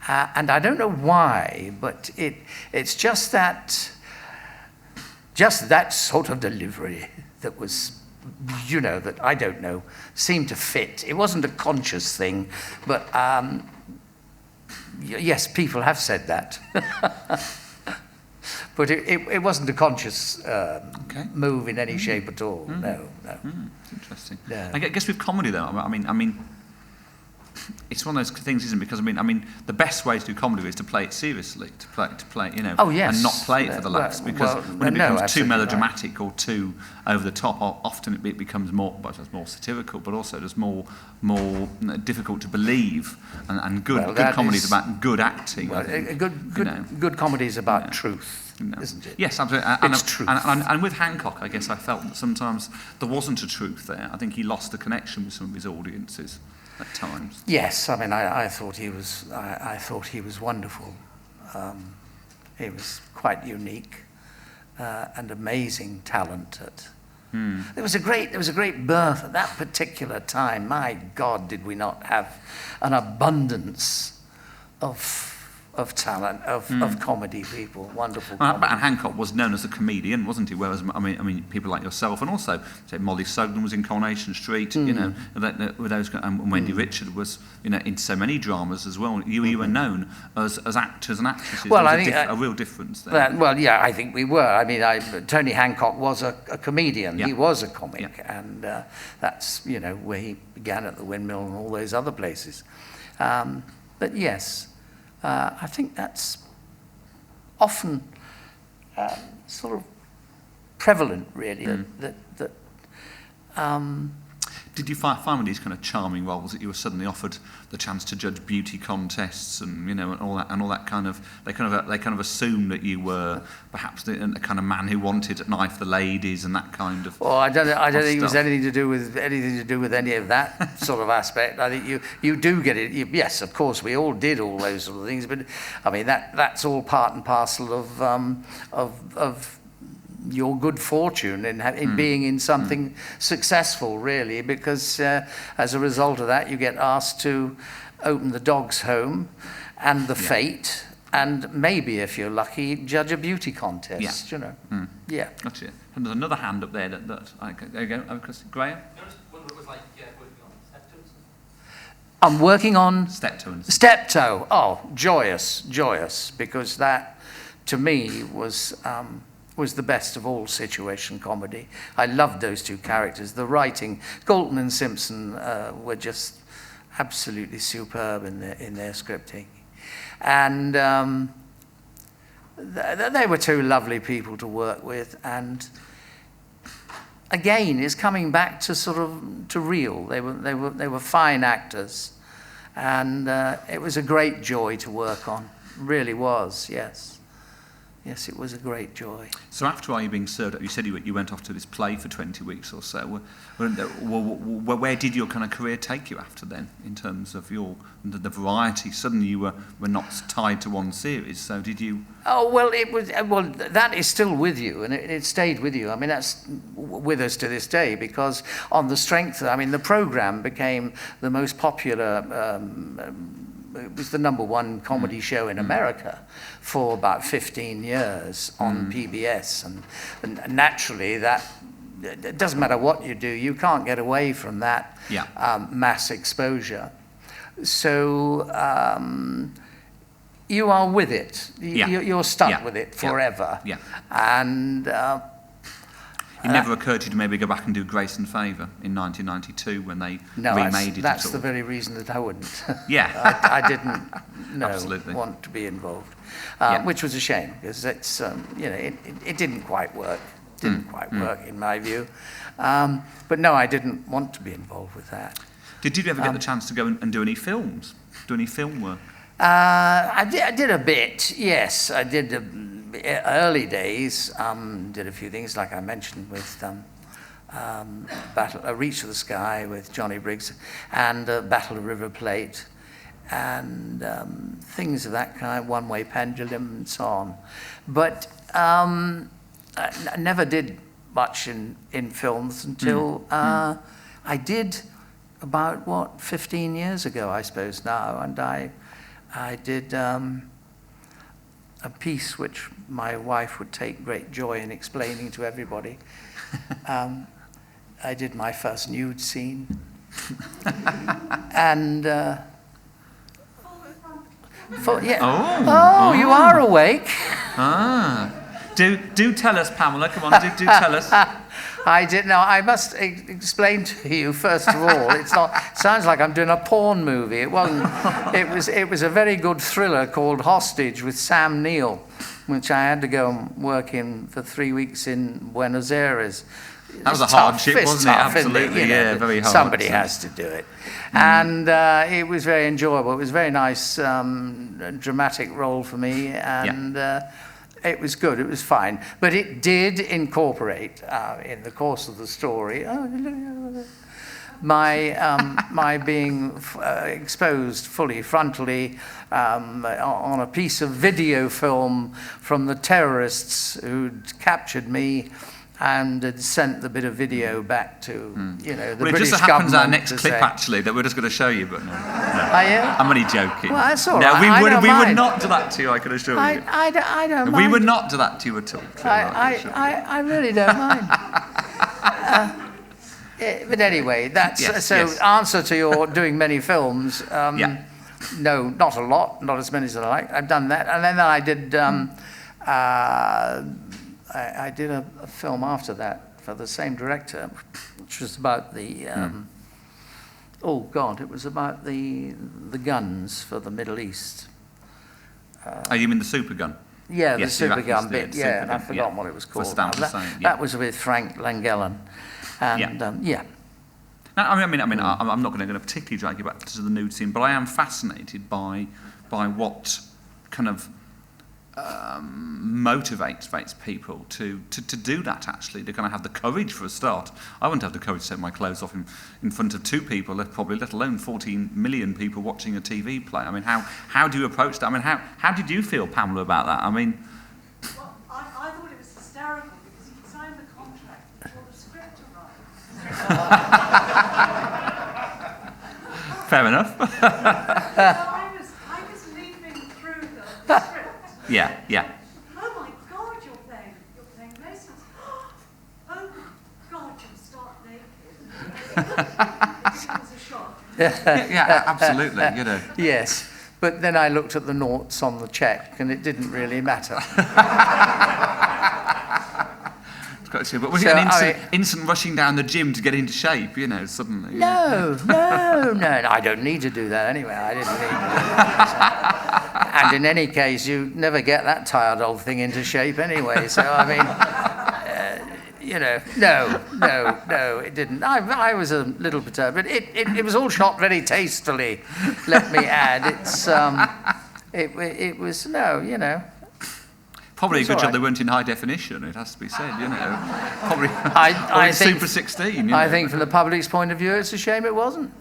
Speaker 2: And I don't know why, but it's just that sort of delivery that was, that I don't know, seemed to fit. It wasn't a conscious thing, but yes, people have said that. But it wasn't a conscious move in any shape at all. No.
Speaker 3: Interesting. Yeah. I guess with comedy, though, I mean, it's one of those things, isn't it? Because I mean, the best way to do comedy is to play it seriously, to play, you know,
Speaker 2: Oh, yes.
Speaker 3: and not play it for the laughs. Because when it becomes too melodramatic or too over the top, often it becomes more satirical, but also just more difficult to believe. And good comedy is about good acting.
Speaker 2: Well, good comedy is about truth. Isn't it?
Speaker 3: Yes, absolutely.
Speaker 2: It's truth.
Speaker 3: And with Hancock, I guess I felt that sometimes there wasn't a truth there. I think he lost the connection with some of his audiences at times.
Speaker 2: Yes, I mean, I thought he was. I thought he was wonderful. He was quite unique and amazing talent. There was a great birth at that particular time. My God, did we not have an abundance of talent, of comedy people, wonderful comedy.
Speaker 3: And Hancock was known as a comedian, wasn't he? Whereas, I mean, people like yourself, and also, say, Molly Sugden was in Coronation Street, you know, with those, and Wendy Richard was, you know, in so many dramas as well. You were known as actors and actresses.
Speaker 2: Well,
Speaker 3: there
Speaker 2: I
Speaker 3: was
Speaker 2: think
Speaker 3: a real difference there.
Speaker 2: Well, yeah, I think we were. I mean, Tony Hancock was a comedian. Yeah. He was a comic, and that's, you know, where he began, at the Windmill and all those other places. But yes. I think that's often sort of prevalent, really.
Speaker 3: Did you find with these kind of charming roles that you were suddenly offered the chance to judge beauty contests and, you know, and all that kind of they kind of assumed that you were perhaps the kind of man who wanted to knife the ladies and that kind of.
Speaker 2: Well, I don't think it was anything to do with any of that sort of aspect. I think you do get it. Yes, of course, we all did all those sort of things, but I mean that's all part and parcel of your good fortune in being in something successful, really, because as a result of that, you get asked to open the Dogs' Home and the Fate, and maybe, if you're lucky, judge a beauty contest. You know. Yeah.
Speaker 3: Gotcha. And there's another hand up there that there you go, Graham.
Speaker 2: I'm working on
Speaker 3: Steptoe.
Speaker 2: Steptoe. Oh, joyous, because that, to me, was the best of all situation comedy. I loved those two characters. The writing, Galton and Simpson were just absolutely superb in their scripting. And they were two lovely people to work with. And again, it's coming back to sort of to real. They were fine actors. And it was a great joy to work on. Really was, yes. Yes, it was a great joy.
Speaker 3: So after Are You Being Served Up, you said you went off to this play for 20 weeks or so. Where did your kind of career take you after then, in terms of the variety? Suddenly you were not tied to one series, so did you?
Speaker 2: Oh, well, that is still with you, and it stayed with you. I mean, that's with us to this day, because on the strength, I mean, the programme became the most popular it was the #1 comedy show in America for about 15 years on PBS. And naturally, that it doesn't matter what you do, you can't get away from that mass exposure. So you are with it. You're stuck with it forever.
Speaker 3: Yeah.
Speaker 2: And
Speaker 3: it never occurred to you to maybe go back and do Grace and Favour in 1992 when they remade it.
Speaker 2: That's the very reason that I wouldn't.
Speaker 3: Yeah.
Speaker 2: I didn't want to be involved, which was a shame, because it's it didn't quite work. Didn't quite work in my view. But no, I didn't want to be involved with that.
Speaker 3: Did you ever get the chance to go and do any films? Do any film work?
Speaker 2: I did a bit, yes. I did early days. Did a few things, like I mentioned, with Reach for the Sky with Johnny Briggs, and Battle of River Plate, and things of that kind, One Way Pendulum, and so on. But I never did much in films until I did about, 15 years ago, I suppose now, and I did a piece which my wife would take great joy in explaining to everybody. I did my first nude scene. And you are awake.
Speaker 3: Do tell us, Pamela. Come on, do tell us.
Speaker 2: I did. Now I must explain to you first of all. It's not. Sounds like I'm doing a porn movie. It wasn't. It was a very good thriller called Hostage with Sam Neill, which I had to go and work in for 3 weeks in Buenos Aires.
Speaker 3: That was a hardship, wasn't it? Absolutely, yeah, very hard.
Speaker 2: Somebody has to do it. And it was very enjoyable. It was a very nice dramatic role for me, and it was good. It was fine. But it did incorporate, in the course of the story, my being exposed fully, frontally, on a piece of video film from the terrorists who'd captured me and had sent the bit of video back to, the British government.
Speaker 3: It just so happens our next clip,
Speaker 2: say,
Speaker 3: actually, that we're just going to show you, but no.
Speaker 2: Are you?
Speaker 3: I'm only joking.
Speaker 2: Well, that's all
Speaker 3: no,
Speaker 2: right.
Speaker 3: we would not do that to you, I can assure you.
Speaker 2: I don't mind.
Speaker 3: We would not do that to you at all.
Speaker 2: I really don't mind. But anyway, that's answer to your doing many films. No, not a lot, not as many as I like. I've done that, and then I did. I did a film after that for the same director, which was about the. Oh God! It was about the guns for the Middle East.
Speaker 3: You mean the super gun?
Speaker 2: Yeah, the super gun bit. Yeah, and I've forgotten what it was called. That was with Frank Langella. And
Speaker 3: Now, I'm not going to particularly drag you back to the nude scene, but I am fascinated by what kind of motivates people to do that. Actually, they're going to have the courage for a start. I wouldn't have the courage to take my clothes off in front of 2 people, probably, let alone 14 million people watching a TV play. I mean, how do you approach that? I mean, how did you feel, Pamela, about that? I mean.
Speaker 14: Well, I thought it was hysterical because he signed the contract before the script arrived.
Speaker 3: Fair enough.
Speaker 14: So I was leafing through the script.
Speaker 3: Yeah.
Speaker 14: Oh my God, you're playing Masons. Oh my God, you'll start naked. It was a shock.
Speaker 3: Yeah, absolutely.
Speaker 2: Yes, but then I looked at the noughts on the cheque, and it didn't really matter.
Speaker 3: But was it an instant rushing down the gym to get into shape, suddenly?
Speaker 2: No, I don't need to do that anyway. I didn't need to do that. And in any case, you never get that tired old thing into shape anyway. So, I mean, no, it didn't. I was a little perturbed, but it was all shot very tastefully, let me add. It was,
Speaker 3: Probably a good job they weren't in high definition, it has to be said, Probably I think, Super 16,
Speaker 2: I think from the public's point of view, it's a shame it wasn't.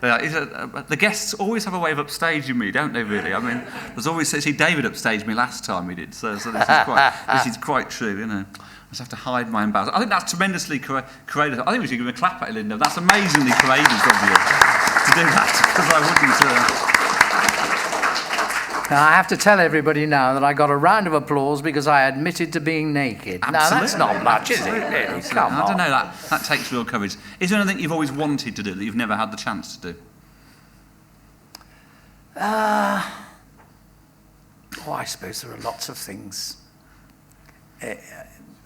Speaker 3: The guests always have a way of upstaging me, don't they, really? I mean, there's always... See, David upstaged me last time we did, so this is quite true, I just have to hide my embarrassment. I think that's tremendously courageous. I think we should give him a clap at it, Linda. That's amazingly courageous of you to do that, because I wouldn't...
Speaker 2: Now, I have to tell everybody now that I got a round of applause because I admitted to being naked.
Speaker 3: Absolutely.
Speaker 2: Now, that's not much, is it? Really? Come on.
Speaker 3: I don't know, that takes real courage. Is there anything you've always wanted to do that you've never had the chance to do?
Speaker 2: I suppose there are lots of things.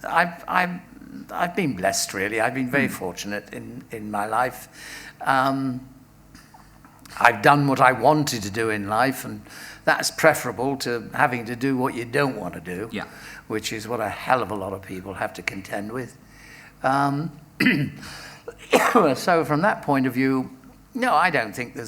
Speaker 2: I've been blessed, really. I've been very fortunate in my life. I've done what I wanted to do in life, and that's preferable to having to do what you don't want to do, which is what a hell of a lot of people have to contend with. So from that point of view, I don't think there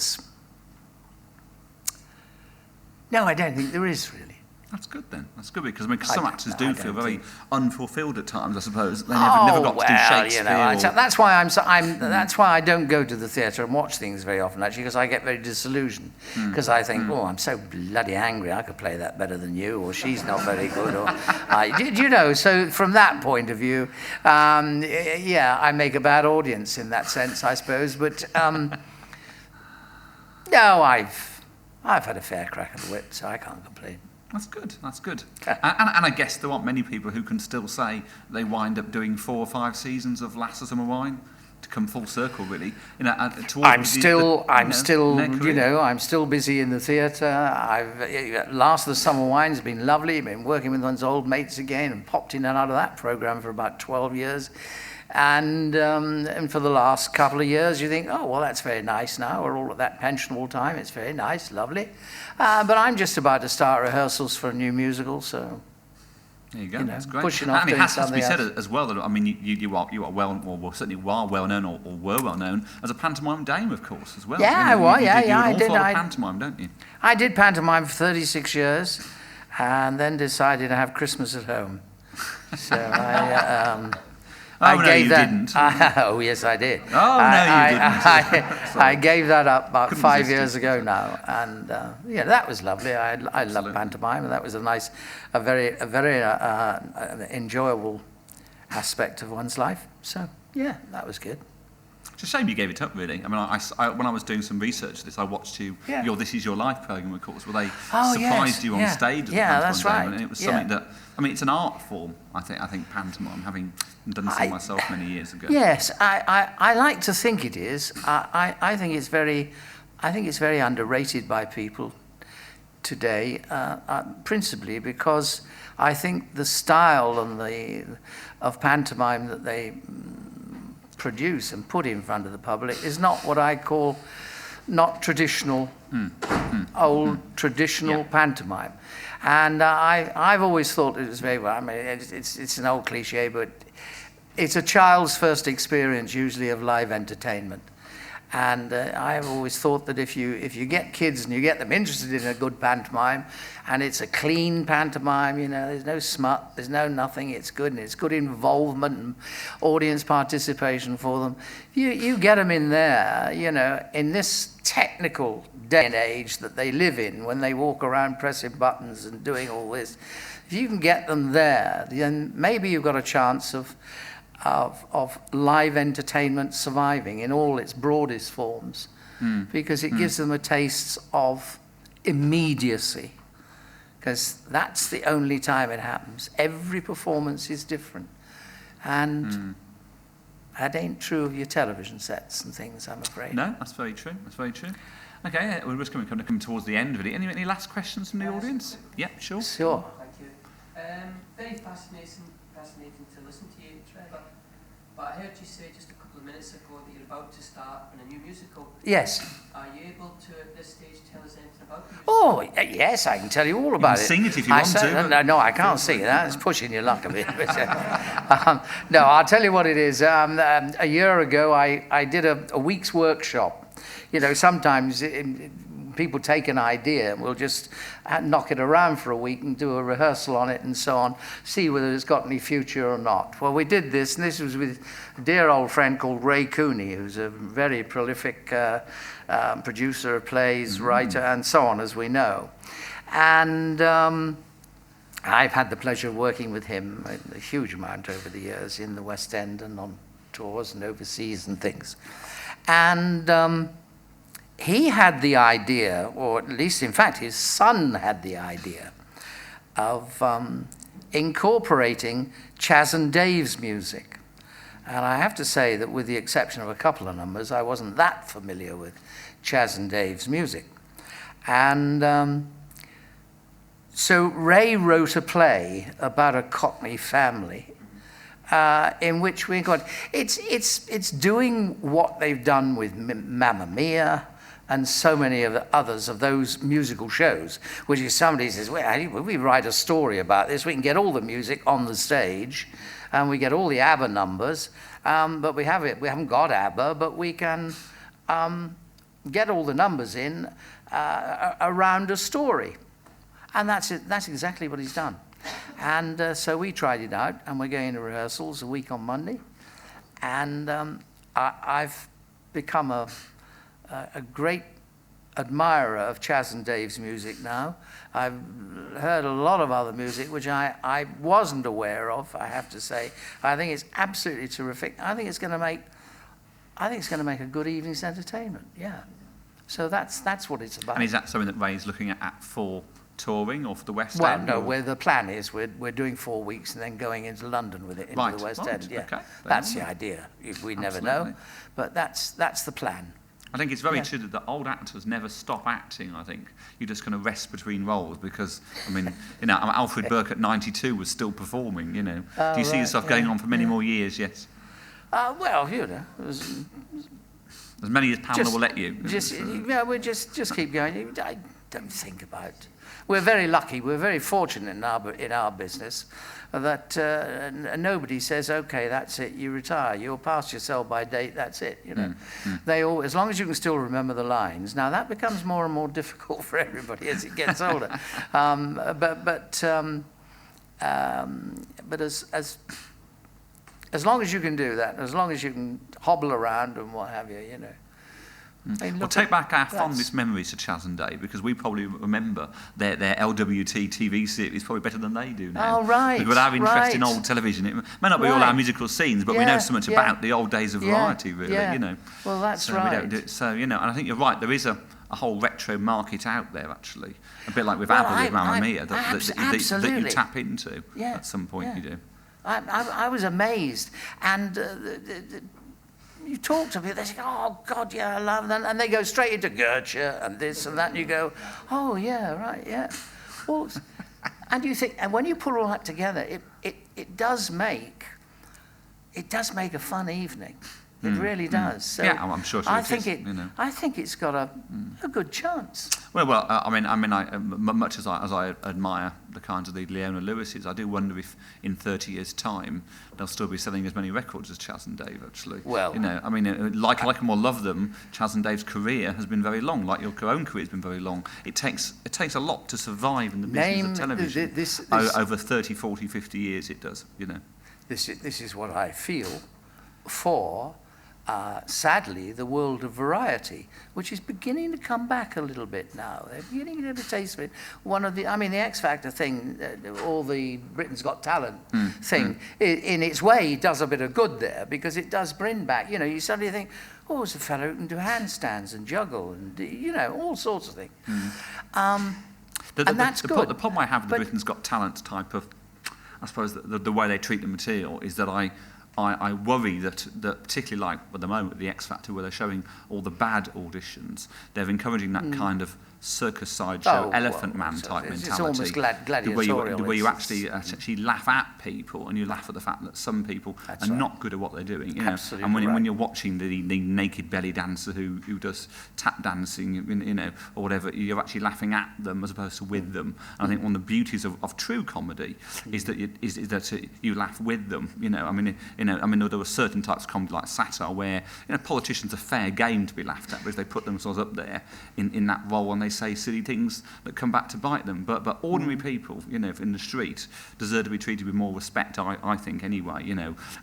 Speaker 2: is, really.
Speaker 3: That's good then. That's good because some actors do feel very unfulfilled at times. I suppose they never got to do Shakespeare.
Speaker 2: That's why that's why I don't go to the theatre and watch things very often. Actually, because I get very disillusioned. Because I think, I'm so bloody angry. I could play that better than you, or she's not very good, or So from that point of view, I make a bad audience in that sense, I suppose. But no, I've had a fair crack at the whip, so I can't complain.
Speaker 3: That's good. And I guess there aren't many people who can still say they wind up doing 4 or 5 seasons of Lass of Summer Wine. to come full circle, really. You know,
Speaker 2: I'm still busy in the theatre. Last of the Summer Wine has been lovely. Been working with one's old mates again, and popped in and out of that programme for about 12 years. And for the last couple of years, you think, oh, well, that's very nice now. We're all at that pensionable time. It's very nice, lovely. But I'm just about to start rehearsals for a new musical, so...
Speaker 3: There you go. That's great.
Speaker 2: Pushing off
Speaker 3: and it
Speaker 2: doing
Speaker 3: has to be
Speaker 2: something
Speaker 3: said
Speaker 2: else.
Speaker 3: as well that, I mean, you are well, or certainly well known, or were well known as a pantomime dame, of course, as well.
Speaker 2: Yeah,
Speaker 3: you know,
Speaker 2: well,
Speaker 3: you
Speaker 2: yeah,
Speaker 3: do
Speaker 2: yeah,
Speaker 3: an
Speaker 2: I
Speaker 3: awful
Speaker 2: did.
Speaker 3: lot of pantomime, don't you?
Speaker 2: I did pantomime for 36 years, and then decided to have Christmas at home. So I gave that.
Speaker 3: Didn't.
Speaker 2: Oh, yes, I did.
Speaker 3: Oh, no, you didn't.
Speaker 2: I gave that up about
Speaker 3: Couldn't
Speaker 2: 5
Speaker 3: resist
Speaker 2: years
Speaker 3: it.
Speaker 2: ago now, and that was lovely. I love pantomime, and that was a very enjoyable aspect of one's life. So yeah, that was good.
Speaker 3: It's a shame you gave it up, really. I mean, I when I was doing some research for this, I watched your This Is Your Life programme, of course, where they surprised you on stage as a pantomime
Speaker 2: that's right.
Speaker 3: dame, and it was something that, I mean, it's an art form, I think pantomime, having done so myself many years ago.
Speaker 2: Yes, I like to think it is. I think it's very underrated by people today, principally because I think the style of pantomime that they produce and put in front of the public is not what I call not traditional, traditional pantomime. And I've always thought it was very well. I mean, it's an old cliche, but it's a child's first experience usually of live entertainment. And I've always thought that if you get kids and you get them interested in a good pantomime, and it's a clean pantomime, you know, there's no smut, there's no nothing, it's good, and it's good involvement and audience participation for them. You get them in there, you know, in this technical day and age that they live in, when they walk around pressing buttons and doing all this, if you can get them there, then maybe you've got a chance of live entertainment surviving in all its broadest forms, because it gives them a taste of immediacy, because that's the only time it happens. Every performance is different, and that ain't true of your television sets and things, I'm afraid.
Speaker 3: No, that's very true. That's very true. Okay, we're just coming towards the end of it. Any last questions from the audience? Yeah, sure.
Speaker 2: Sure.
Speaker 15: Thank you. Very fascinating to listen to you, Trevor. But I heard you say just a couple of minutes ago that you're about to start on a new musical.
Speaker 2: Yes.
Speaker 15: Are you able to, at this stage, tell us anything about the musical?
Speaker 2: Oh, yes, I can tell you all about it.
Speaker 3: You can sing it if you want to.
Speaker 2: No, I can't sing it. That's pushing your luck a bit. No, I'll tell you what it is. A year ago, I did a week's workshop. You know, sometimes people take an idea and we'll just knock it around for a week and do a rehearsal on it and so on, see whether it's got any future or not. Well, we did this, and this was with a dear old friend called Ray Cooney, who's a very prolific producer of plays, writer, and so on, as we know. And I've had the pleasure of working with him a huge amount over the years in the West End and on tours and overseas and things. And he had the idea, or at least, in fact, his son had the idea of incorporating Chas and Dave's music. And I have to say that with the exception of a couple of numbers, I wasn't that familiar with Chas and Dave's music. And so Ray wrote a play about a Cockney family in which we got, it's doing what they've done with Mamma Mia and so many of the others of those musical shows, which is somebody says, well, we write a story about this, we can get all the music on the stage, and we get all the ABBA numbers, but we haven't got ABBA, but we can get all the numbers in around a story. And that's exactly what he's done. And so we tried it out, and we're going to rehearsals a week on Monday, and I've become a great admirer of Chas and Dave's music now. I've heard a lot of other music which I wasn't aware of, I have to say. I think it's absolutely terrific. I think it's going to make a good evening's entertainment. Yeah. So that's what it's about.
Speaker 3: And is that something that Ray's looking at for touring or for the West
Speaker 2: Well,
Speaker 3: End?
Speaker 2: no,
Speaker 3: or?
Speaker 2: where the plan is, we're doing 4 weeks and then going into London with it, into
Speaker 3: Right,
Speaker 2: the West
Speaker 3: right,
Speaker 2: End. Yeah,
Speaker 3: okay,
Speaker 2: that's
Speaker 3: very
Speaker 2: the idea. We never
Speaker 3: Absolutely.
Speaker 2: know, but that's the plan.
Speaker 3: I think it's very
Speaker 2: Yeah.
Speaker 3: true that the old actors never stop acting, I think. You just kind of rest between roles because, I mean, Alfred Burke at 92 was still performing, Do you see
Speaker 2: right,
Speaker 3: yourself going
Speaker 2: yeah,
Speaker 3: on for many more years, yes?
Speaker 2: Well,
Speaker 3: As many as Pamela will let you.
Speaker 2: We'll just keep going. I don't think about. We're very lucky. We're very fortunate in our business that nobody says, "Okay, that's it. You retire. You're past your sell-by date. That's it." They all, as long as you can still remember the lines. Now that becomes more and more difficult for everybody as it gets older. But as long as you can do that, as long as you can hobble around and what have you,
Speaker 3: Well, take back our fondest memories of Chas and Dave, because we probably remember their LWT TV series probably better than they do now.
Speaker 2: Oh, right.
Speaker 3: With our interest in
Speaker 2: right.
Speaker 3: old television, it may not be all our musical scenes, but we know so much about the old days of variety, really.
Speaker 2: Well, that's
Speaker 3: so
Speaker 2: right.
Speaker 3: We don't do it, so and I think you're right. There is a whole retro market out there, actually, a bit like with Apple with Mamma Mia, that you tap into at some point. You do.
Speaker 2: I was amazed, and you talk to people, they say, "Oh God, yeah, I love that," and they go straight into Goethe and this and that, and you go, "Oh yeah, right, yeah." Well, and you think, and when you put all that together, it does make a fun evening. It really does. So
Speaker 3: yeah, I'm sure
Speaker 2: I think it's got a good chance.
Speaker 3: Well, much as I admire the kinds of the Leona Lewises, I do wonder if in 30 years' time they'll still be selling as many records as Chas and Dave. Actually,
Speaker 2: well,
Speaker 3: like them or love them, Chas and Dave's career has been very long. Like your own career has been very long. It takes a lot to survive in the business of television. Over 30, 40, 50 years, it does.
Speaker 2: This is what I feel for. Sadly, the world of variety, which is beginning to come back a little bit now. They're beginning to get a taste of it. The X Factor thing, all the Britain's Got Talent thing, in its way, does a bit of good there because it does bring back, you suddenly think, oh, it's a fellow who can do handstands and juggle and, all sorts of things. And that's good.
Speaker 3: The problem I have with the Britain's Got Talent type of, I suppose, the way they treat the material is that I worry that particularly like at the moment with the X Factor, where they're showing all the bad auditions, they're encouraging that kind of circus sideshow, elephant man type mentality.
Speaker 2: It's almost gladiatorial.
Speaker 3: Where you actually laugh at people and you laugh at the fact that some people are not good at what they're doing.
Speaker 2: Absolutely
Speaker 3: and when you're watching the naked belly dancer who does tap dancing, or whatever, you're actually laughing at them as opposed to with them. And I think one of the beauties of true comedy is that you laugh with them. There were certain types of comedy like satire where politicians are fair game to be laughed at because they put themselves up there in that role and they say silly things that come back to bite them. But ordinary people, in the street, deserve to be treated with more respect. I think anyway.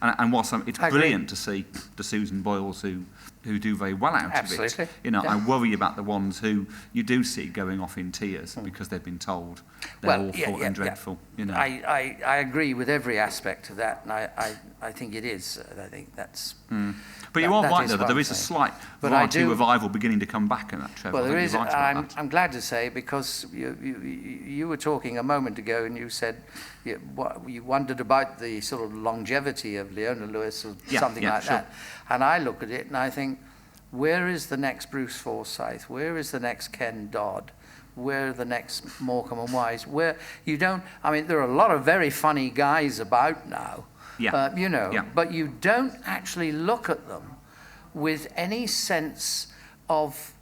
Speaker 3: And whilst it's brilliant to see the Susan Boyles who do very well out of it. I worry about the ones who you do see going off in tears because they've been told they're awful and dreadful.
Speaker 2: I agree with every aspect of that, and I think it is. I think that's.
Speaker 3: But you are right, though, that there is a slight variety revival beginning to come back in that, Trevor.
Speaker 2: Well, there is. I'm glad to say, because you were talking a moment ago and you said you wondered about the sort of longevity of Leona Lewis or something like that. And I look at it and I think, where is the next Bruce Forsyth? Where is the next Ken Dodd? Where are the next Morecambe and Wise? Where you don't. There are a lot of very funny guys about now. But you don't actually look at them with any sense of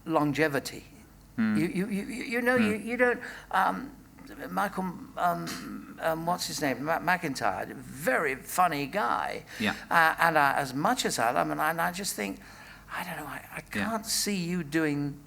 Speaker 2: longevity. You don't. Michael, what's his name? McIntyre, very funny guy. And as much as I just think, I don't know, I can't see you doing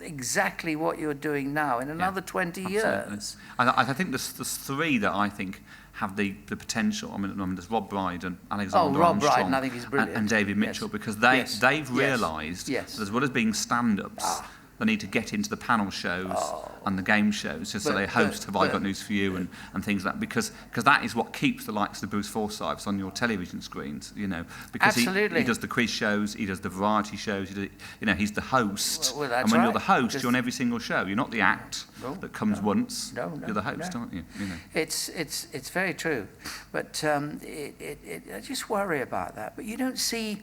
Speaker 2: exactly what you're doing now in another 20 years.
Speaker 3: I think there's three that I think have the potential. There's Rob Bride and Alexander
Speaker 2: Rob
Speaker 3: Armstrong
Speaker 2: Bride, and I think he's brilliant.
Speaker 3: and David Mitchell, because they've realised that as well as being stand-ups, they need to get into the panel shows and the game shows, just so they host Have I Got News For You and things like that, because that is what keeps the likes of Bruce Forsyths on your television screens, you know, because he does the quiz shows, he does the variety shows, he's the host, and when you're the host, you're on every single show. You're not the act that comes once. You're the host, aren't you? You know.
Speaker 2: It's very true, but I just worry about that. But you don't see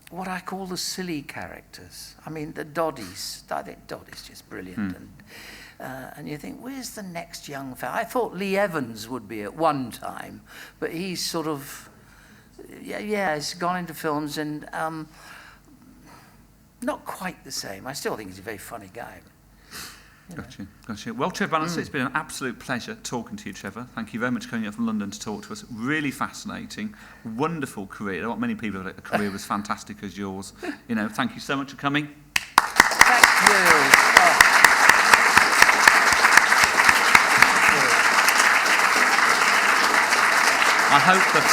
Speaker 2: what I call the silly characters. I mean, the Doddies. I think Doddy's just brilliant, and you think, where's the next young fella? I thought Lee Evans would be at one time, but he's sort of, he's gone into films and not quite the same. I still think he's a very funny guy.
Speaker 3: Gotcha. Well, Trevor Bannister, it's been an absolute pleasure talking to you, Trevor. Thank you very much for coming up from London to talk to us. Really fascinating, wonderful career. There aren't many people who have a career as fantastic as yours. You know, thank you so much for coming.
Speaker 2: Thank you.
Speaker 3: I hope that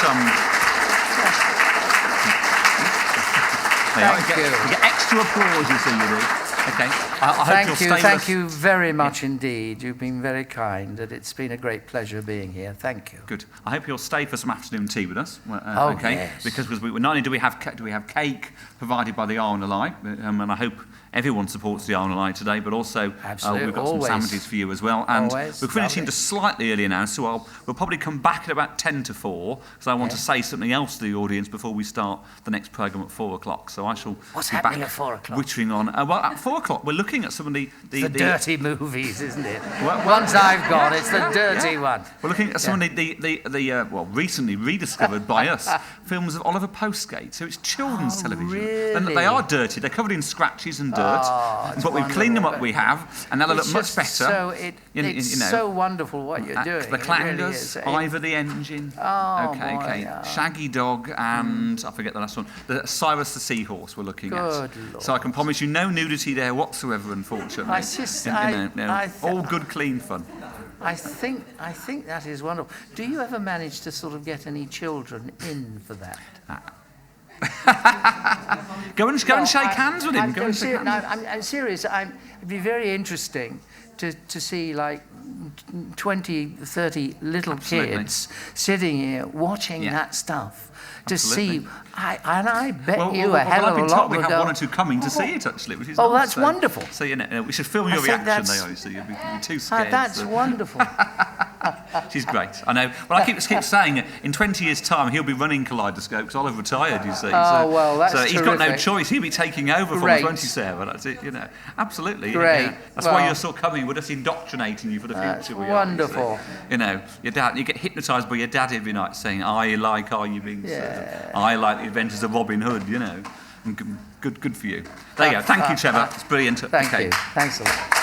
Speaker 3: you get extra applause, you see, you do. Okay. I hope
Speaker 2: Thank you very much indeed. You've been very kind, and it's been a great pleasure being here. Thank you.
Speaker 3: Good. I hope you'll stay for some afternoon tea with us.
Speaker 2: Yes.
Speaker 3: Because not only do we have cake provided by the RNLI, and I hope everyone supports the RNLI today, but also we've got some sandwiches for you as well. And we're finishing just slightly earlier now, so we'll probably come back at about 10 to 4, because I want to say something else to the audience before we start the next programme at 4 o'clock. So I shall
Speaker 2: What's
Speaker 3: be
Speaker 2: happening
Speaker 3: back
Speaker 2: at 4 o'clock?
Speaker 3: Wittering on. Well, at 4 o'clock, we're looking at some of the
Speaker 2: dirty movies, isn't it? Once I've gone, it's the dirty one.
Speaker 3: We're looking at some of the recently rediscovered by us films of Oliver Postgate. So it's children's television.
Speaker 2: Really?
Speaker 3: And they are dirty. They're covered in scratches and dirt, but we've cleaned them up. We have, and they'll look much better.
Speaker 2: So it's so wonderful what you're doing.
Speaker 3: The Clangers, really Ivor the Engine. Okay. Shaggy Dog, and I forget the last one. Cyrus the Seahorse. We're looking at.
Speaker 2: Lord.
Speaker 3: So I can promise you no nudity there whatsoever. Unfortunately, all good, clean fun.
Speaker 2: I think that is wonderful. Do you ever manage to sort of get any children in for that?
Speaker 3: Go and shake hands with him.
Speaker 2: I'm serious. It'd be very interesting to see like 20, 30 little kids sitting here watching that stuff. To see, I bet you a hell of a lot.
Speaker 3: We have one or two coming to see it actually, which is
Speaker 2: that's wonderful.
Speaker 3: So we should film your reaction. They obviously you'd be too scared.
Speaker 2: That's wonderful.
Speaker 3: She's great. I know. Well, I keep saying in 20 years' time he'll be running Kaleidoscope because Oliver retired. You see.
Speaker 2: That's
Speaker 3: he's got no choice. He'll be taking over from 27. That's it. You know, absolutely.
Speaker 2: Great.
Speaker 3: Yeah. That's why you're still coming. We're just indoctrinating you for the future.
Speaker 2: Wonderful.
Speaker 3: You know, your dad. You get hypnotised by your dad every night saying, "I like Are You Being Served? I like The Adventures of Robin Hood." You know, and good for you. There you go. Thank you, Trevor. It's brilliant.
Speaker 2: Thank you. Thanks a lot.